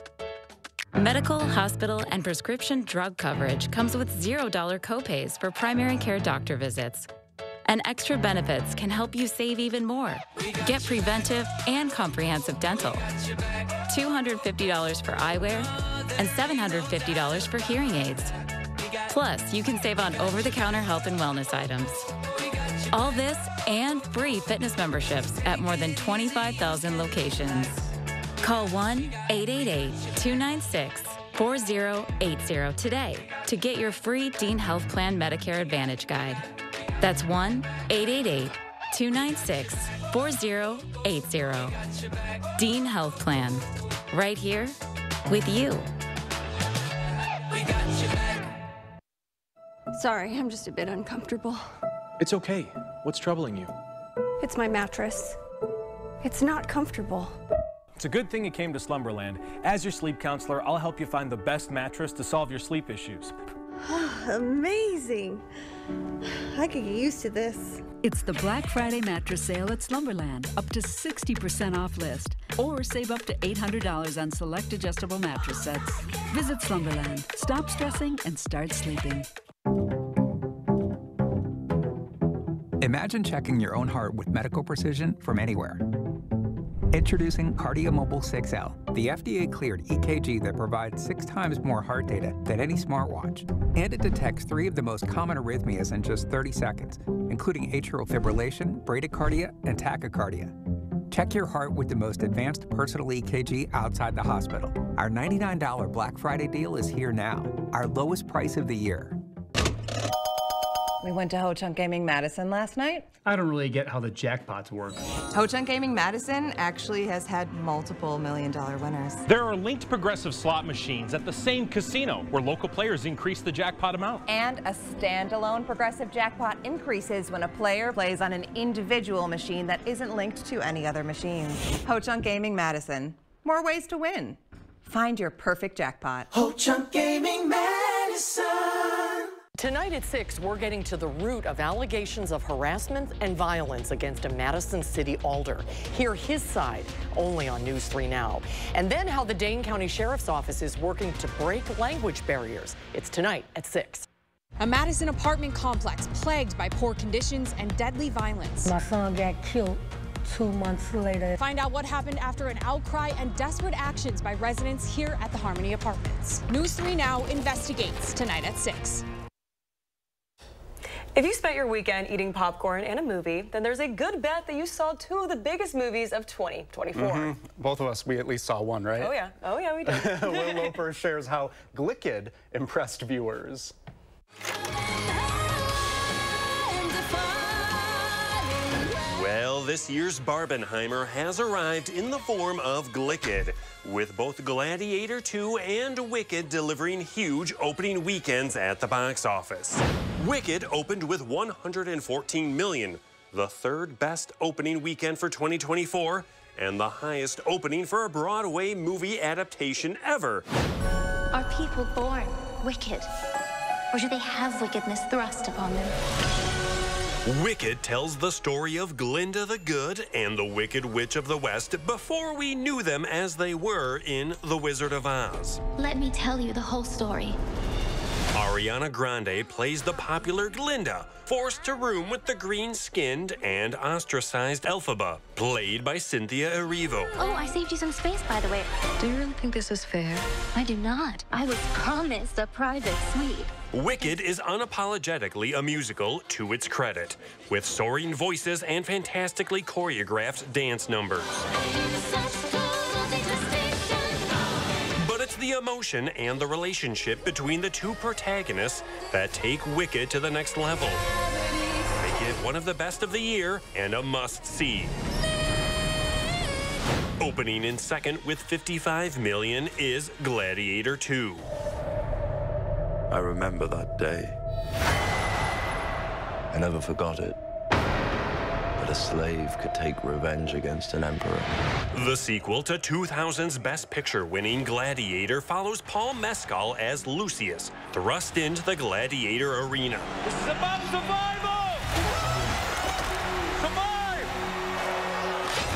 Medical, hospital, and prescription drug coverage comes with $0 copays for primary care doctor visits. And extra benefits can help you save even more. Get preventive and comprehensive dental, $250 for eyewear, and $750 for hearing aids. Plus, you can save on over-the-counter health and wellness items. All this and free fitness memberships at more than 25,000 locations. Call 1-888-296-4080 today to get your free Dean Health Plan Medicare Advantage Guide. That's 1-888-296-4080. Dean Health Plan, right here with you.
Sorry, I'm just a bit uncomfortable.
It's okay. What's troubling you?
It's my mattress. It's not comfortable.
It's a good thing you came to Slumberland. As your sleep counselor, I'll help you find the best mattress to solve your sleep issues.
Amazing. I could get used to this.
It's the Black Friday mattress sale at Slumberland. Up to 60% off list. Or save up to $800 on select adjustable mattress sets. Visit Slumberland. Stop stressing and start sleeping.
Imagine checking your own heart with medical precision from anywhere. Introducing KardioMobile 6L, the FDA-cleared EKG that provides 6 times more heart data than any smartwatch. And it detects 3 of the most common arrhythmias in just 30 seconds, including atrial fibrillation, bradycardia, and tachycardia. Check your heart with the most advanced personal EKG outside the hospital. Our $99 Black Friday deal is here now, our lowest price of the year.
We went to Ho Chunk Gaming Madison last night.
I don't really get how the jackpots work.
Ho Chunk Gaming Madison actually has had multiple million-dollar winners.
There are linked progressive slot machines at the same casino where local players increase the jackpot amount.
And a standalone progressive jackpot increases when a player plays on an individual machine that isn't linked to any other machines. Ho Chunk Gaming Madison. More ways to win. Find your perfect jackpot.
Ho Chunk Gaming Madison.
Tonight at 6, we're getting to the root of allegations of harassment and violence against a Madison City alder. Hear his side only on News 3 Now. And then how the Dane County Sheriff's Office is working to break language barriers. It's tonight at 6.
A Madison apartment complex plagued by poor conditions and deadly violence.
My son got killed 2 months later.
Find out what happened after an outcry and desperate actions by residents here at the Harmony Apartments. News 3 Now investigates tonight at 6.
If you spent your weekend eating popcorn and a movie, then there's a good bet that you saw 2 of the biggest movies of 2024.
Both of us, we at least saw one, right?
Oh yeah, we did.
Will Loper shares how Glicked impressed viewers.
Well, this year's Barbenheimer has arrived in the form of Glicked, with both Gladiator 2 and Wicked delivering huge opening weekends at the box office. Wicked opened with $114 million, the 3rd best opening weekend for 2024, and the highest opening for a Broadway movie adaptation ever.
Are people born wicked, or do they have wickedness thrust upon them?
Wicked tells the story of Glinda the Good and the Wicked Witch of the West before we knew them as they were in The Wizard of Oz.
Let me tell you the whole story.
Ariana Grande plays the popular Glinda, forced to room with the green-skinned and ostracized Elphaba, played by Cynthia Erivo.
Oh, I saved you some space, by the way. Do you really think this is fair? I do not. I was promised a private suite.
Wicked is unapologetically a musical to its credit, with soaring voices and fantastically choreographed dance numbers. But it's the emotion and the relationship between the 2 protagonists that take Wicked to the next level, making it one of the best of the year and a must-see. Opening in second with $55 million is Gladiator 2.
I remember that day. I never forgot it. That a slave could take revenge against an emperor.
The sequel to 2000's Best Picture-winning Gladiator follows Paul Mescal as Lucius, thrust into the gladiator arena.
This is about survival!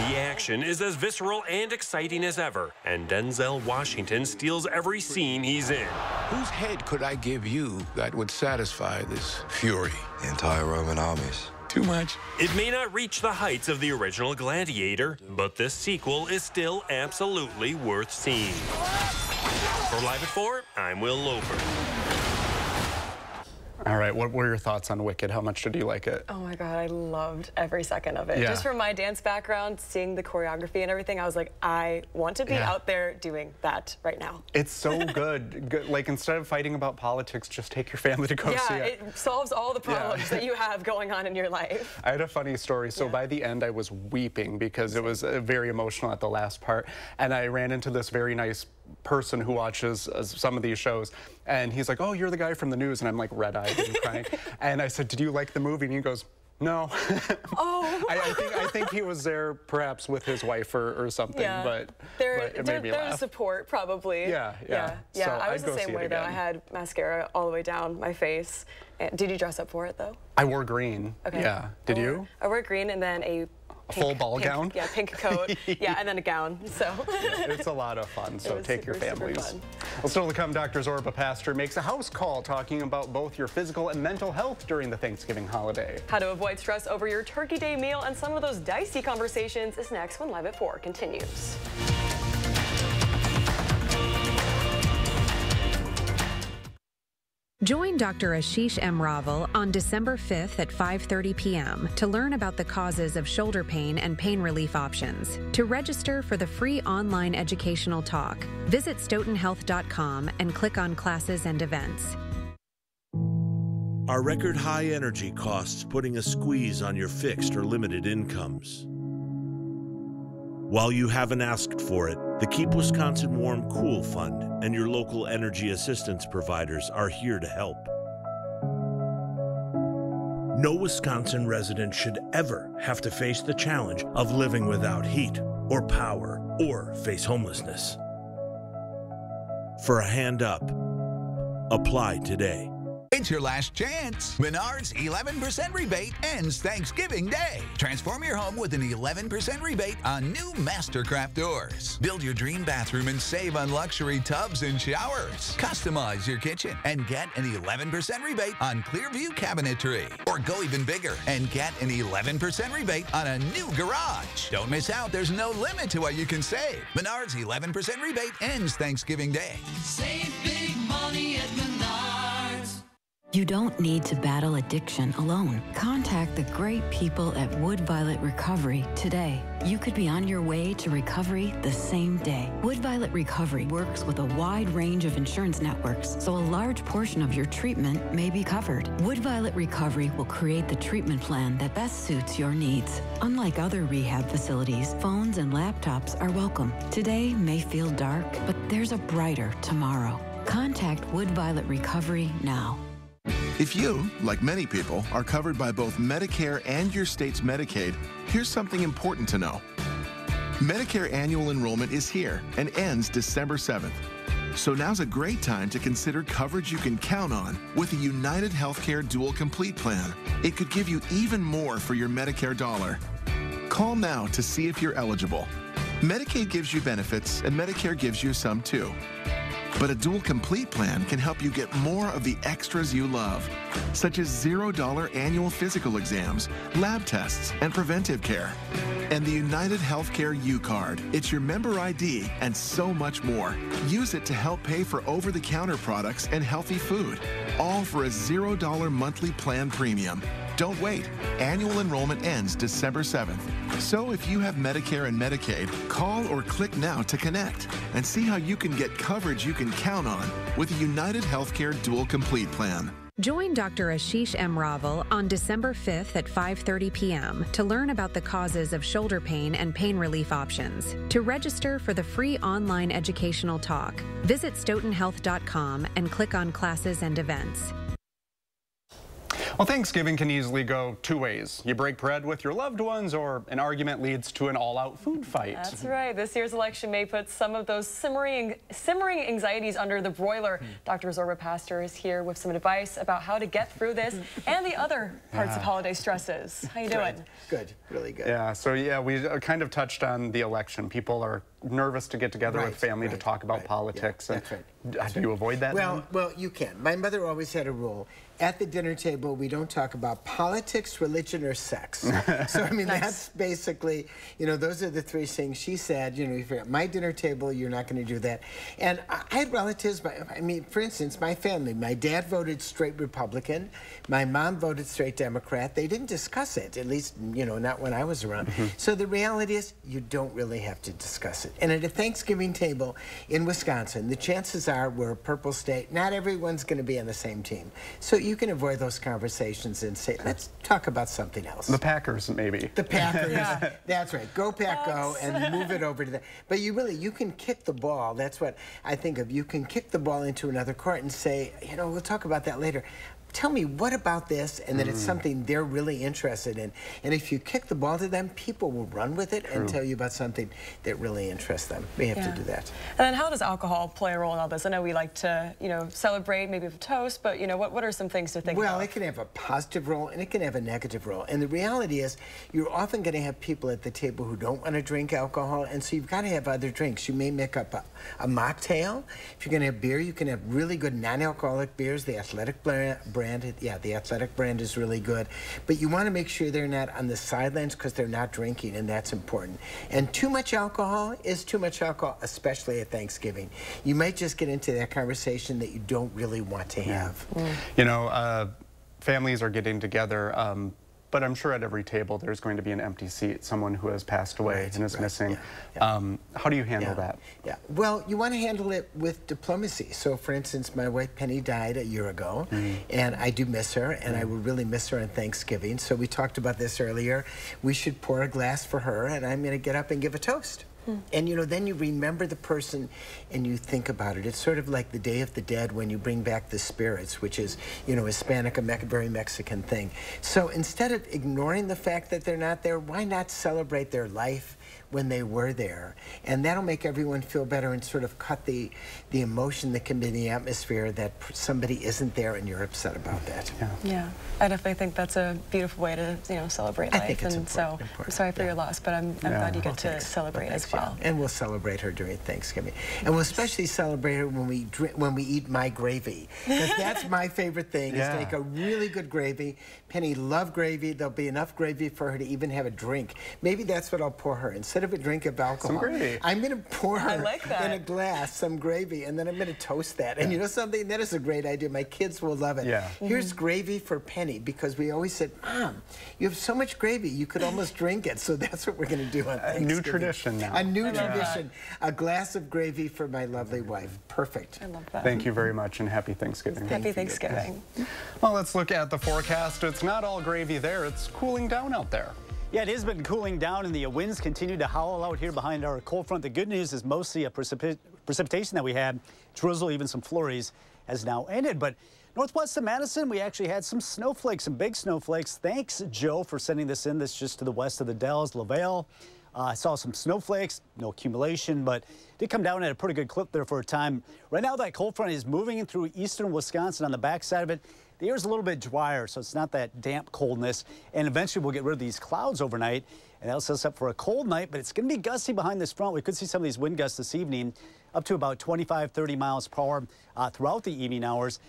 The action is as visceral and exciting as ever, and Denzel Washington steals every scene he's in.
Whose head could I give you that would satisfy this fury?
The entire Roman armies.
Too much.
It may not reach the heights of the original Gladiator, but this sequel is still absolutely worth seeing. For Live at 4, I'm Will Loper.
All right, what were your thoughts on Wicked? How much did you like it?
Oh my God, I loved every second of it.
Yeah.
Just from my dance background, seeing the choreography and everything, I was like, I want to be out there doing that right now.
It's so good. Like, instead of fighting about politics, just take your family to go see it.
Yeah, it solves all the problems that you have going on in your life.
I had a funny story. So by the end, I was weeping because it was very emotional at the last part. And I ran into this very nice person who watches some of these shows, and he's like, oh, you're the guy from the news, and I'm like red-eyed and crying. And I said, did you like the movie? And he goes, no.
Oh.
I think he was there perhaps with his wife or something, but it made me laugh.
There's support, probably.
Yeah.
So I was the same way, though. I had mascara all the way down my face. Did you dress up for it, though?
I wore green.
Okay.
Yeah. Did you?
I wore green and then a
full ball gown?
Yeah, pink coat. Yeah, and then a gown. So
it's a lot of fun, so take your families. Well, still to come, Dr. Zorba Pastor makes a house call talking about both your physical and mental health during the Thanksgiving holiday.
How to avoid stress over your Turkey Day meal and some of those dicey conversations is next when Live at 4 continues.
Join Dr. Ashish M. Raval on December 5th at 5:30 p.m. to learn about the causes of shoulder pain and pain relief options. To register for the free online educational talk, visit stoughtonhealth.com and click on Classes and Events.
Are record high energy costs putting a squeeze on your fixed or limited incomes? While you haven't asked for it, the Keep Wisconsin Warm Cool Fund and your local energy assistance providers are here to help. No Wisconsin resident should ever have to face the challenge of living without heat or power or face homelessness. For a hand up, apply today.
It's your last chance. Menards 11% rebate ends Thanksgiving Day. Transform your home with an 11% rebate on new Mastercraft doors. Build your dream bathroom and save on luxury tubs and showers. Customize your kitchen and get an 11% rebate on Clearview cabinetry. Or go even bigger and get an 11% rebate on a new garage. Don't miss out. There's no limit to what you can save. Menards 11% rebate ends Thanksgiving Day.
Save big money at Menards.
You don't need to battle addiction alone. Contact the great people at Wood Violet Recovery today. You could be on your way to recovery the same day. Wood Violet Recovery works with a wide range of insurance networks, so a large portion of your treatment may be covered. Wood Violet Recovery will create the treatment plan that best suits your needs. Unlike other rehab facilities, phones and laptops are welcome. Today may feel dark, but there's a brighter tomorrow. Contact Wood Violet Recovery now.
If you, like many people, are covered by both Medicare and your state's Medicaid, here's something important to know. Medicare annual enrollment is here and ends December 7th. So now's a great time to consider coverage you can count on with a United Healthcare Dual Complete plan. It could give you even more for your Medicare dollar. Call now to see if you're eligible. Medicaid gives you benefits and Medicare gives you some too. But a Dual Complete plan can help you get more of the extras you love, such as $0 annual physical exams, lab tests, and preventive care. And the United Healthcare U-Card. It's your member ID and so much more. Use it to help pay for over-the-counter products and healthy food, all for a $0 monthly plan premium. Don't wait. Annual enrollment ends December 7th. So if you have Medicare and Medicaid, call or click now to connect and see how you can get coverage you can count on with a United Healthcare Dual Complete plan.
Join Dr. Ashish M. Raval on December 5th at 5:30 p.m. to learn about the causes of shoulder pain and pain relief options. To register for the free online educational talk, visit stoughtonhealth.com and click on Classes and Events.
Well, Thanksgiving can easily go two ways. You break bread with your loved ones, or an argument leads to an all-out food fight.
That's right. This year's election may put some of those simmering anxieties under the broiler. Dr. Zorba Pastor is here with some advice about how to get through this and the other parts of holiday stresses. How you doing?
Good. Really good.
Yeah, so yeah, we kind of touched on the election. People are nervous to get together with family to talk about politics.
Yeah, that's right.
Do you avoid that?
Well, you can. My mother always had a rule. At the dinner table, we don't talk about politics, religion, or sex. So, I mean, that's basically, you know, those are the three things she said. You know, if you're at my dinner table, you're not going to do that. And I had relatives, I mean, for instance, my family, my dad voted straight Republican. My mom voted straight Democrat. They didn't discuss it, at least, you know, not when I was around. So the reality is, you don't really have to discuss it. And at a Thanksgiving table in Wisconsin, the chances are we're a purple state. Not everyone's going to be on the same team. So you can avoid those conversations and say, let's talk about something else.
The Packers, maybe.
The Packers. That's right. Go Pack Go, and move it over to that. But you can kick the ball. That's what I think of. You can kick the ball into another court and say, you know, we'll talk about that later. Tell me, what about this? And then it's something they're really interested in. And if you kick the ball to them, people will run with it and tell you about something that really interests them. We have to do that.
And then how does alcohol play a role in all this? I know we like to, you know, celebrate maybe with a toast, but, you know, what are some things to think about?
Well, it can have a positive role and it can have a negative role. And the reality is, you're often going to have people at the table who don't want to drink alcohol, and so you've got to have other drinks. You may make up a mocktail. If you're going to have beer, you can have really good non-alcoholic beers. The Athletic brand, the Athletic brand is really good. But you want to make sure they're not on the sidelines because they're not drinking, and that's important. And too much alcohol is too much alcohol, especially at Thanksgiving. You might just get into that conversation that you don't really want to have.
You know, families are getting together, but I'm sure at every table there's going to be an empty seat, someone who has passed away and is missing. How do you handle that?
Well, you want to handle it with diplomacy. So, for instance, my wife Penny died a year ago, and I do miss her, and I will really miss her on Thanksgiving. So we talked about this earlier. We should pour a glass for her, and I'm going to get up and give a toast. And, you know, then you remember the person and you think about it. It's sort of like the Day of the Dead when you bring back the spirits, which is, you know, Hispanic, a very Mexican thing. So instead of ignoring the fact that they're not there, why not celebrate their life when they were there. And that'll make everyone feel better and sort of cut the emotion that can be in the atmosphere that somebody isn't there and you're upset about that.
Yeah, I definitely think that's a beautiful way to, you know, celebrate life.
I think it's
and so I'm sorry for your loss, but I'm glad you get to celebrate as well.
And we'll celebrate her during Thanksgiving. And we'll especially celebrate her when we eat my gravy. Because that's my favorite thing, is to make a really good gravy. Penny loved gravy. There'll be enough gravy for her to even have a drink. Maybe that's what I'll pour her. Instead of a drink of alcohol,
some gravy.
I'm going to pour her in a glass some gravy, and then I'm going to toast that. And you know something? That is a great idea. My kids will love it. Here's gravy for Penny, because we always said, Mom, you have so much gravy, you could almost drink it. So that's what we're going to do on Thanksgiving.
A new tradition now.
A new tradition. A glass of gravy for my lovely wife. Perfect.
I love that.
Thank you very much, and happy Thanksgiving.
Happy Thanksgiving.
Well, let's look at the forecast. It's not all gravy there. It's cooling down out there.
Yeah, it has been cooling down, and the winds continue to howl out here behind our cold front. The good news is mostly a precipitation that we had, drizzle, even some flurries, has now ended. But northwest of Madison, we actually had some snowflakes, some big snowflakes. Thanks, Joe, for sending this in. This is just to the west of the Dells, LaVale. I saw some snowflakes, no accumulation, but did come down at a pretty good clip there for a time. Right now, that cold front is moving in through eastern Wisconsin. On the backside of it, the air is a little bit drier, so it's not that damp coldness. And eventually, we'll get rid of these clouds overnight, and that'll set us up for a cold night. But it's going to be gusty behind this front. We could see some of these wind gusts this evening, up to about 25, 30 miles per hour throughout the evening hours.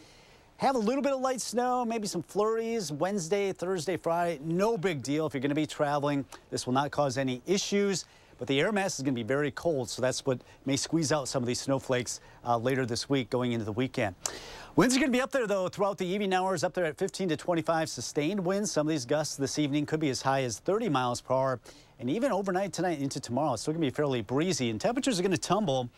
Have a little bit of light snow, maybe some flurries Wednesday, Thursday, Friday. No big deal if you're going to be traveling. This will not cause any issues, but the air mass is going to be very cold, so that's what may squeeze out some of these snowflakes later this week going into the weekend. Winds are going to be up there, though, throughout the evening hours, up there at 15 to 25 sustained winds. Some of these gusts this evening could be as high as 30 miles per hour, and even overnight tonight into tomorrow, it's still going to be fairly breezy, and temperatures are going to tumble,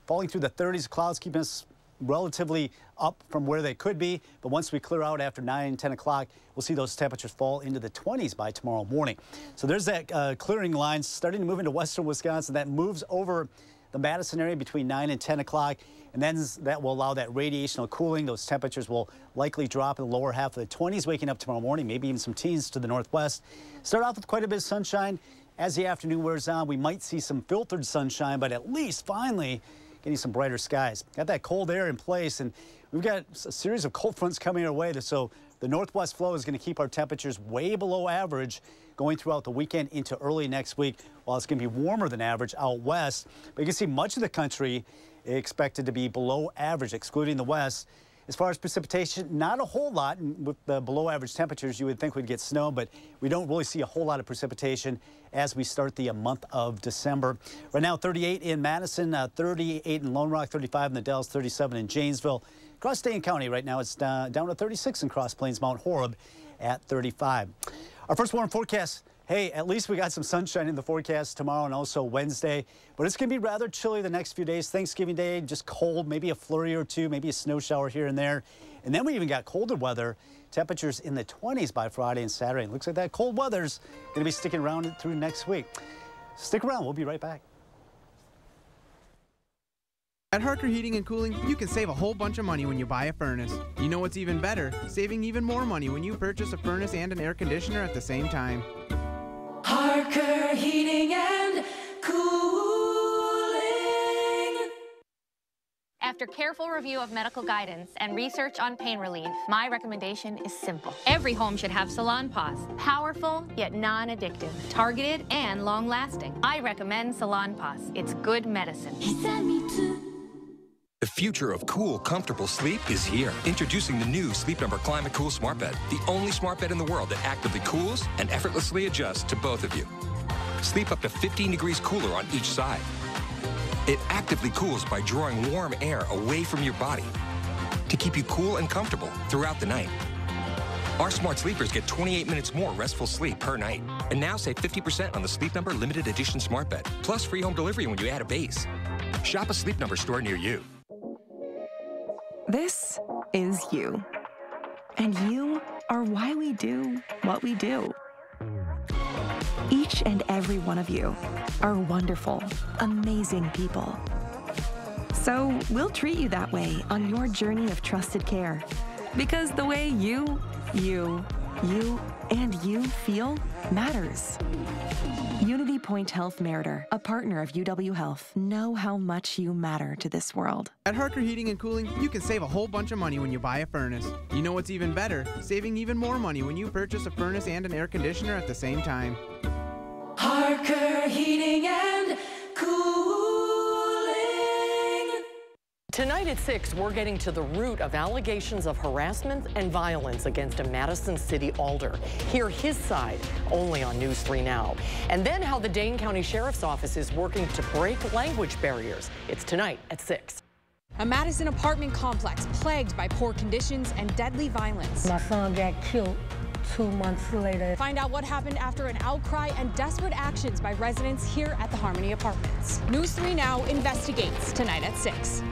falling through the 30s. Clouds keeping us relatively up from where they could be, but once we clear out after 9, 10 o'clock, we'll see those temperatures fall into the 20s by tomorrow morning. So there's that clearing line starting to move into western Wisconsin. That moves over the Madison area between 9 and 10 o'clock, and then that will allow that radiational cooling. Those temperatures will likely drop in the lower half of the 20s waking up tomorrow morning, maybe even some teens to the northwest. Start off with quite a bit of sunshine. As the afternoon wears on, we might see some filtered sunshine, but at least finally getting some brighter skies. Got that cold air in place, and we've got a series of cold fronts coming our way. So the northwest flow is going to keep our temperatures way below average going throughout the weekend into early next week, while it's going to be warmer than average out west. But you can see much of the country expected to be below average, excluding the west. As far as precipitation, not a whole lot. With the below average temperatures, you would think we'd get snow, but we don't really see a whole lot of precipitation as we start the month of December. Right now, 38 in Madison, 38 in Lone Rock, 35 in the Dells, 37 in Janesville. Across Dane County right now, it's down to 36 in Cross Plains, Mount Horeb at 35. Our first warm forecast. Hey, at least we got some sunshine in the forecast tomorrow and also Wednesday, but it's going to be rather chilly the next few days. Thanksgiving Day, just cold, maybe a flurry or two, maybe a snow shower here and there. And then we even got colder weather, temperatures in the 20s by Friday and Saturday. It looks like that cold weather's going to be sticking around through next week. Stick around, we'll be right back.
At Harker Heating and Cooling, you can save a whole bunch of money when you buy a furnace. You know what's even better? Saving even more money when you purchase a furnace and an air conditioner at the same time.
Harker Heating and Cooling.
After careful review of medical guidance and research on pain relief, my recommendation is simple. Every home should have Salon Paws. Powerful, yet non-addictive. Targeted and long-lasting. I recommend Salon Paws. It's good medicine.
He said me too.
The future of cool, comfortable sleep is here. Introducing the new Sleep Number Climate Cool Smart Bed, the only smart bed in the world that actively cools and effortlessly adjusts to both of you. Sleep up to 15 degrees cooler on each side. It actively cools by drawing warm air away from your body to keep you cool and comfortable throughout the night. Our smart sleepers get 28 minutes more restful sleep per night. And now save 50% on the Sleep Number Limited Edition Smart Bed, plus free home delivery when you add a base. Shop a Sleep Number store near you.
This is you. And you are why we do what we do. Each and every one of you are wonderful, amazing people. So we'll treat you that way on your journey of trusted care. Because the way you, and you feel matters. Unity Point Health Meritor, a partner of UW Health, know how much you matter to this world.
At Harker Heating and Cooling, you can save a whole bunch of money when you buy a furnace. You know what's even better? Saving even more money when you purchase a furnace and an air conditioner at the same time.
Harker Heating and Cooling.
Tonight at 6, we're getting to the root of allegations of harassment and violence against a Madison City alder. Hear his side only on News 3 Now. And then how the Dane County Sheriff's Office is working to break language barriers. It's tonight at 6.
A Madison apartment complex plagued by poor conditions and deadly violence.
My son got killed 2 months later.
Find out what happened after an outcry and desperate actions by residents here at the Harmony Apartments. News 3 Now investigates tonight at 6.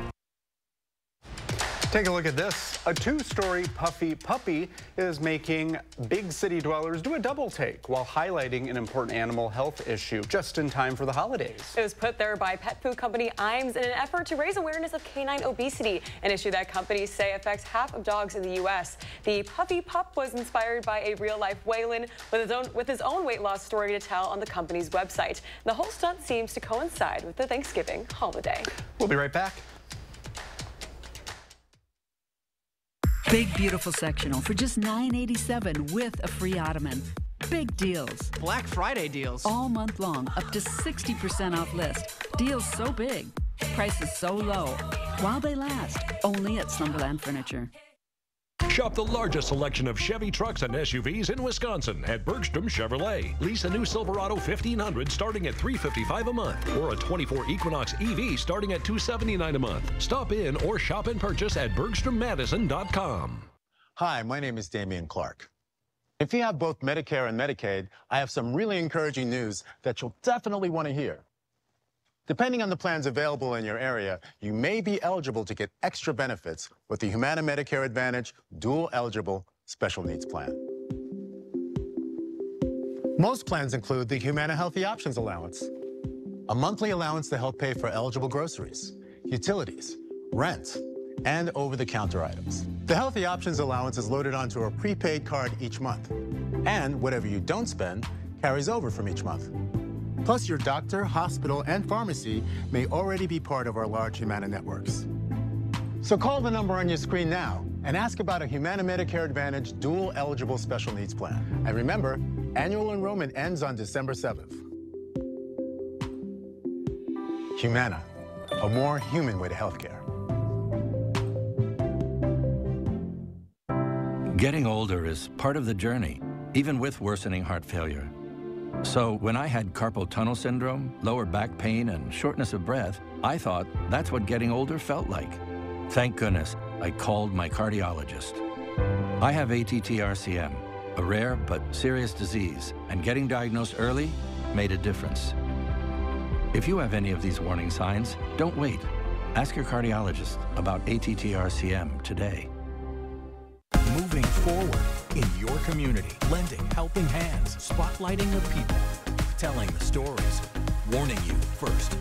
Take a look at this. A 2-story puffy puppy is making big city dwellers do a double take while highlighting an important animal health issue just in time for the holidays.
It was put there by pet food company Iams in an effort to raise awareness of canine obesity, an issue that companies say affects half of dogs in the U.S. The puffy pup was inspired by a real-life Waylon with his own weight loss story to tell on the company's website. The whole stunt seems to coincide with the Thanksgiving holiday.
We'll be right back.
Big Beautiful Sectional for just $9.87 with a free ottoman. Big deals.
Black Friday deals.
All month long, up to 60% off list. Deals so big, prices so low. While they last, only at Slumberland Furniture.
Shop the largest selection of Chevy trucks and SUVs in Wisconsin at Bergstrom Chevrolet. Lease a new Silverado 1500 starting at $355 a month, or a 24 Equinox EV starting at $279 a month. Stop in or shop and purchase at BergstromMadison.com.
Hi, my name is Damian Clark. If you have both Medicare and Medicaid, I have some really encouraging news that you'll definitely want to hear. Depending on the plans available in your area, you may be eligible to get extra benefits with the Humana Medicare Advantage Dual Eligible Special Needs Plan. Most plans include the Humana Healthy Options Allowance, a monthly allowance to help pay for eligible groceries, utilities, rent, and over-the-counter items. The Healthy Options Allowance is loaded onto a prepaid card each month, and whatever you don't spend carries over from each month. Plus, your doctor, hospital, and pharmacy may already be part of our large Humana networks. So call the number on your screen now and ask about a Humana Medicare Advantage Dual Eligible Special Needs Plan. And remember, annual enrollment ends on December 7th. Humana, a more human way to healthcare.
Getting older is part of the journey, even with worsening heart failure. So when I had carpal tunnel syndrome, lower back pain, and shortness of breath, I thought that's what getting older felt like. Thank goodness I called my cardiologist. I have ATTR-CM, a rare but serious disease, and getting diagnosed early made a difference. If you have any of these warning signs, don't wait. Ask your cardiologist about ATTR-CM today.
Moving forward in your community, lending helping hands, spotlighting the people, telling the stories, warning you first.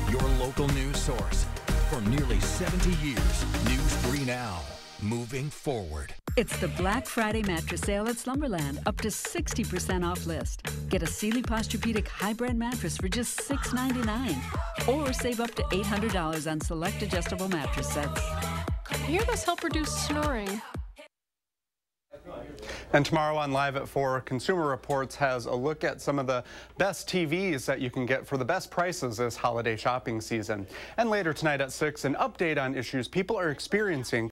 Your local news source for nearly 70 years. News 3 Now, moving forward.
It's the Black Friday mattress sale at Slumberland, up to 60% off list. Get a Sealy Posturepedic high-brand mattress for just $6.99, or save up to $800 on select adjustable mattress sets.
I hear this help reduce snoring.
And tomorrow on Live at 4, Consumer Reports has a look at some of the best TVs that you can get for the best prices this holiday shopping season. And later tonight at 6, an update on issues people are experiencing